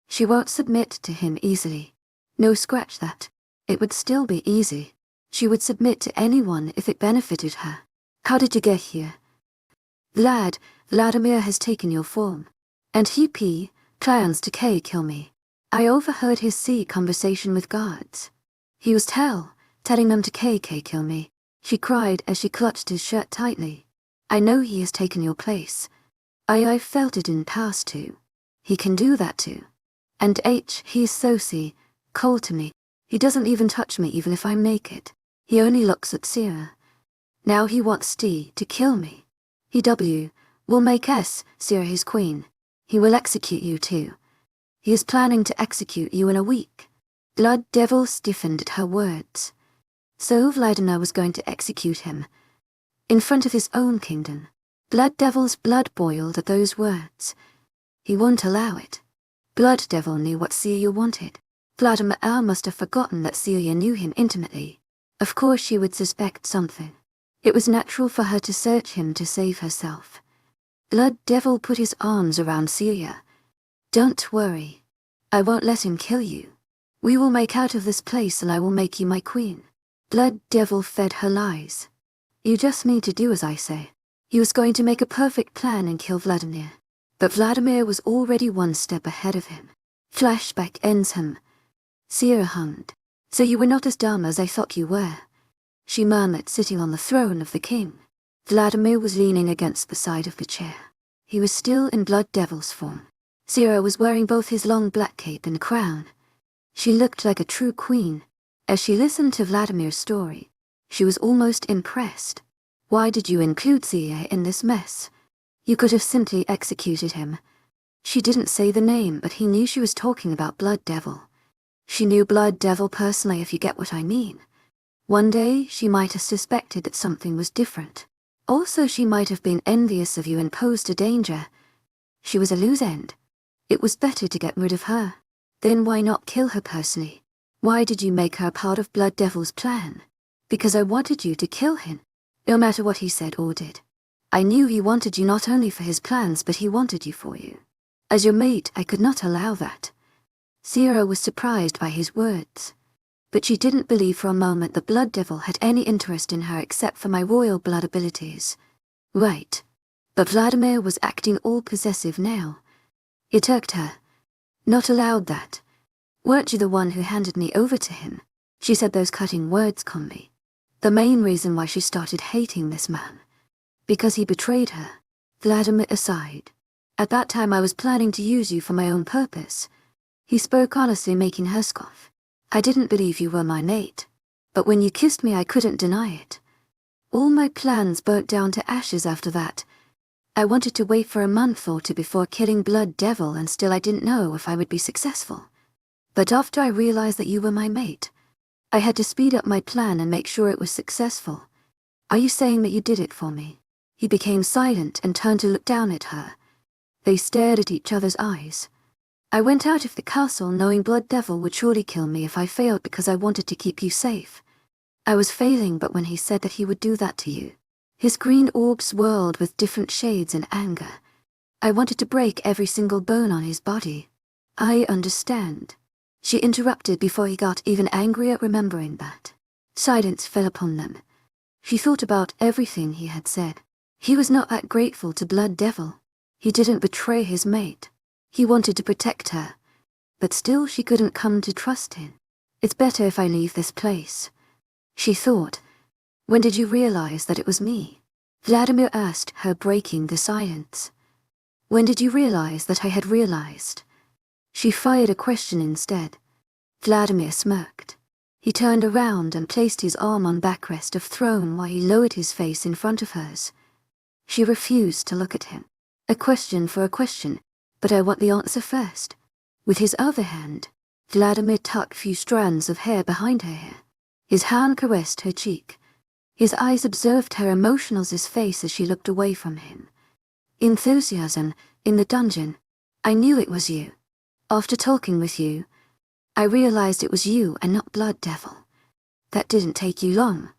she won't submit to him easily. No, scratch that. It would still be easy. She would submit to anyone if it benefited her. "How did you get here?" Vladimir has taken your form. And he plans to kill me. I overheard his conversation with guards. He was telling them to kill me. She cried as she clutched his shirt tightly. "I know he has taken your place. I felt it in past too. He can do that too. And he's so cold to me. He doesn't even touch me even if I'm naked. He only looks at Sierra. Now he wants to kill me. He will make Sierra his queen. He will execute you too. He is planning to execute you in a week." Blood Devil stiffened at her words. So Vladimir was going to execute him in front of his own kingdom. Blood Devil's blood boiled at those words. He won't allow it. Blood Devil knew what Celia wanted. Vladimir must have forgotten that Celia knew him intimately. Of course she would suspect something. It was natural for her to search him to save herself. Blood Devil put his arms around Celia. "Don't worry. I won't let him kill you. We will make out of this place and I will make you my queen." Blood Devil fed her lies. "You just need to do as I say." He was going to make a perfect plan and kill Vladimir. But Vladimir was already one step ahead of him. Flashback ends him. Sierra hummed. "So you were not as dumb as I thought you were," she murmured, sitting on the throne of the king. Vladimir was leaning against the side of the chair. He was still in Blood Devil's form. Sierra was wearing both his long black cape and crown. She looked like a true queen. As she listened to Vladimir's story, she was almost impressed. "Why did you include Sierra in this mess? You could have simply executed him." She didn't say the name, but he knew she was talking about Blood Devil. She knew Blood Devil personally, if you get what I mean. One day, she might have suspected that something was different. Also, she might have been envious of you and posed a danger. She was a loose end. It was better to get rid of her. Then why not kill her personally? Why did you make her part of Blood Devil's plan? "Because I wanted you to kill him, no matter what he said or did. I knew he wanted you not only for his plans, but he wanted you for you. As your mate, I could not allow that." Sierra was surprised by his words. But she didn't believe for a moment the Blood Devil had any interest in her except for my royal blood abilities. Right. But Vladimir was acting all possessive now. It irked her. "Not allowed that. Weren't you the one who handed me over to him?" She said those cutting words calmly. The main reason why she started hating this man. Because he betrayed her. Vladimir aside. "At that time I was planning to use you for my own purpose." He spoke honestly, making her scoff. "I didn't believe you were my mate. But when you kissed me I couldn't deny it. All my plans burnt down to ashes after that. I wanted to wait for a month or two before killing Blood Devil, and still I didn't know if I would be successful. But after I realized that you were my mate, I had to speed up my plan and make sure it was successful." "Are you saying that you did it for me?" He became silent and turned to look down at her. They stared at each other's eyes. "I went out of the castle knowing Blood Devil would surely kill me if I failed because I wanted to keep you safe. I was failing, but when he said that he would do that to you..." His green orbs swirled with different shades and anger. "I wanted to break every single bone on his body." "I understand." She interrupted before he got even angrier, remembering that. Silence fell upon them. She thought about everything he had said. He was not that grateful to Blood Devil. He didn't betray his mate. He wanted to protect her. But still she couldn't come to trust him. "It's better if I leave this place," she thought. "When did you realize that it was me?" Vladimir asked her, breaking the silence. "When did you realize that I had realized?" She fired a question instead. Vladimir smirked. He turned around and placed his arm on backrest of throne while he lowered his face in front of hers. She refused to look at him. A question for a question, but I want the answer first. With his other hand, Vladimir tucked few strands of hair behind her hair. His hand caressed her cheek. His eyes observed her emotionless face as she looked away from him. Enthusiasm, in the dungeon. I knew it was you. After talking with you, I realized it was you and not Blood Devil. That didn't take you long.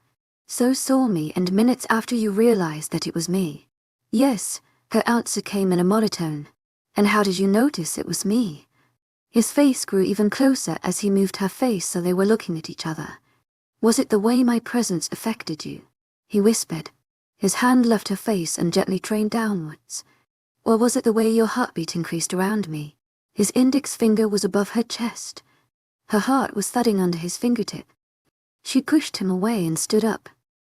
So saw me, and minutes after you realized that it was me. Yes, her answer came in a monotone. And how did you notice it was me? His face grew even closer as he moved her face so they were looking at each other. Was it the way my presence affected you? He whispered. His hand left her face and gently trained downwards. Or was it the way your heartbeat increased around me? His index finger was above her chest. Her heart was thudding under his fingertip. She pushed him away and stood up.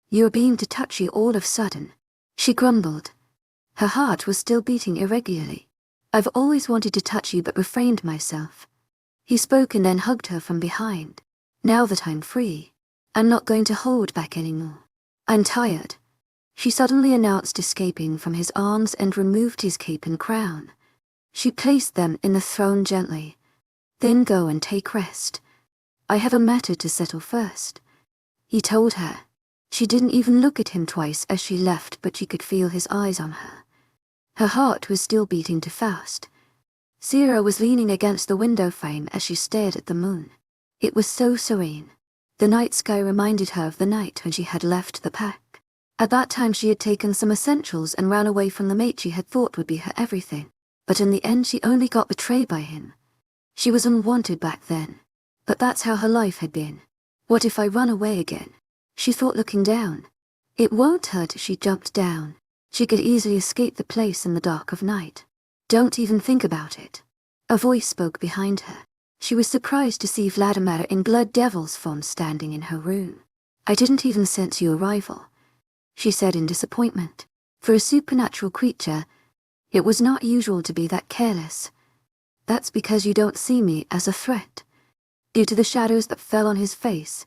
You're being too touchy all of a sudden, she grumbled. Her heart was still beating irregularly. I've always wanted to touch you but refrained myself. He spoke and then hugged her from behind. Now that I'm free, I'm not going to hold back anymore. I'm tired, she suddenly announced, escaping from his arms, and removed his cape and crown. She placed them in the throne gently. Then go and take rest. I have a matter to settle first, he told her. She didn't even look at him twice as she left, but she could feel his eyes on her. Her heart was still beating too fast. Sierra was leaning against the window frame as she stared at the moon. It was so serene. The night sky reminded her of the night when she had left the pack. At that time she had taken some essentials and ran away from the mate she had thought would be her everything. But in the end she only got betrayed by him. She was unwanted back then. But that's how her life had been. What if I run away again? She thought, looking down. It won't hurt if she jumped down. She could easily escape the place in the dark of night. Don't even think about it. A voice spoke behind her. She was surprised to see Vladimir in Blood Devil's form standing in her room. I didn't even sense your arrival, she said in disappointment. For a supernatural creature, it was not usual to be that careless. That's because you don't see me as a threat. Due to the shadows that fell on his face,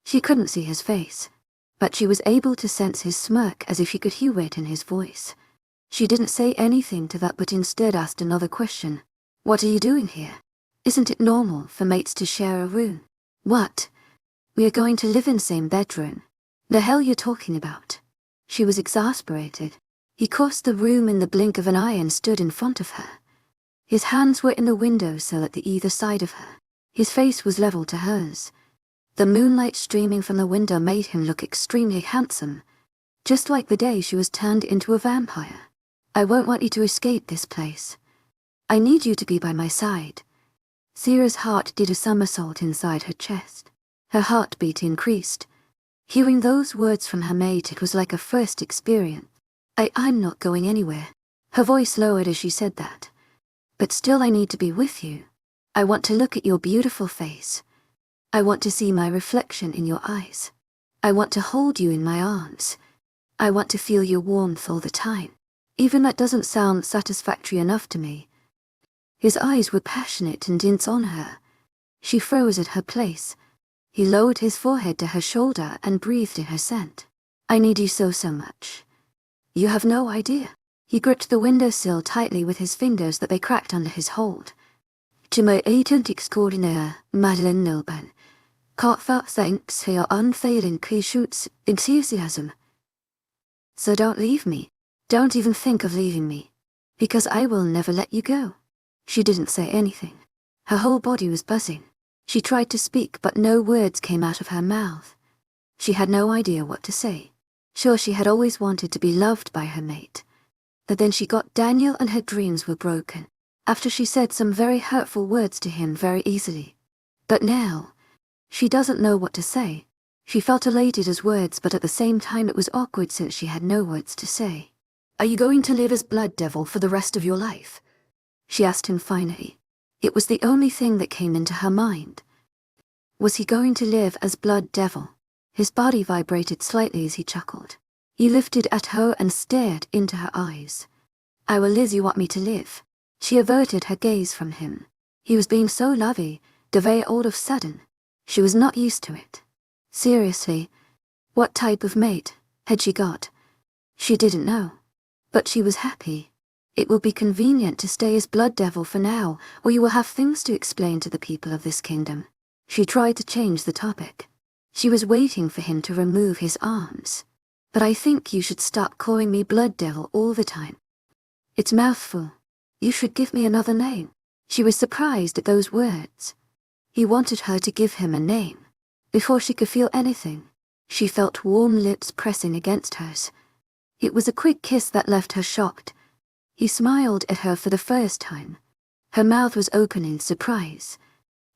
she couldn't see his face, but she was able to sense his smirk as if she could hear it in his voice. She didn't say anything to that, but instead asked another question. What are you doing here? Isn't it normal for mates to share a room? What? We are going to live in same bedroom. The hell you're talking about? She was exasperated. He crossed the room in the blink of an eye and stood in front of her. His hands were in the windowsill at either side of her. His face was level to hers. The moonlight streaming from the window made him look extremely handsome, just like the day she was turned into a vampire. I won't want you to escape this place. I need you to be by my side. Sierra's heart did a somersault inside her chest. Her heartbeat increased. Hearing those words from her mate, it was like a first experience. I'm not going anywhere. Her voice lowered as she said that. But still I need to be with you. I want to look at your beautiful face. I want to see my reflection in your eyes. I want to hold you in my arms. I want to feel your warmth all the time. Even that doesn't sound satisfactory enough to me. His eyes were passionate and intense on her. She froze at her place. He lowered his forehead to her shoulder and breathed in her scent. I need you so much. You have no idea. He gripped the windowsill tightly with his fingers that they cracked under his hold. To my agent extraordinaire, Madeleine Nilban. Heartfelt thanks for your unfailing patience, enthusiasm. So don't leave me. Don't even think of leaving me. Because I will never let you go. She didn't say anything. Her whole body was buzzing. She tried to speak, but no words came out of her mouth. She had no idea what to say. Sure, she had always wanted to be loved by her mate. But then she got Daniel and her dreams were broken. After she said some very hurtful words to him very easily. But now, she doesn't know what to say. She felt elated as words, but at the same time it was awkward since she had no words to say. Are you going to live as Blood Devil for the rest of your life? She asked him finally. It was the only thing that came into her mind. Was he going to live as Blood Devil? His body vibrated slightly as he chuckled. He lifted at her and stared into her eyes. I will live, you want me to live. She averted her gaze from him. He was being so lovey, very all of a sudden. She was not used to it. Seriously, what type of mate had she got? She didn't know. But she was happy. It will be convenient to stay as Blood Devil for now, or you will have things to explain to the people of this kingdom. She tried to change the topic. She was waiting for him to remove his arms. But I think you should stop calling me Blood Devil all the time. It's mouthful. You should give me another name. She was surprised at those words. He wanted her to give him a name. Before she could feel anything, she felt warm lips pressing against hers. It was a quick kiss that left her shocked. He smiled at her for the first time. Her mouth was open in surprise.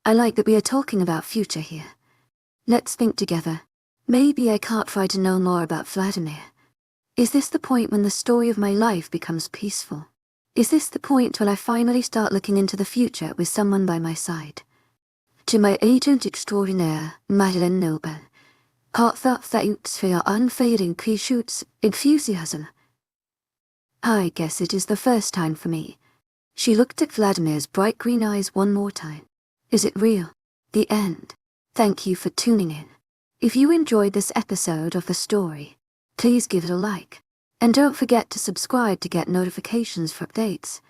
I like that we are talking about future here. Let's think together. Maybe I can't try to know more about Vladimir. Is this the point when the story of my life becomes peaceful? Is this the point when I finally start looking into the future with someone by my side? To my agent extraordinaire, Madeleine Noble, heartfelt thanks for your unfading pursuits, enthusiasm. I guess it is the first time for me. She looked at Vladimir's bright green eyes one more time. Is it real? The end. Thank you for tuning in. If you enjoyed this episode of the story, please give it a like. And don't forget to subscribe to get notifications for updates.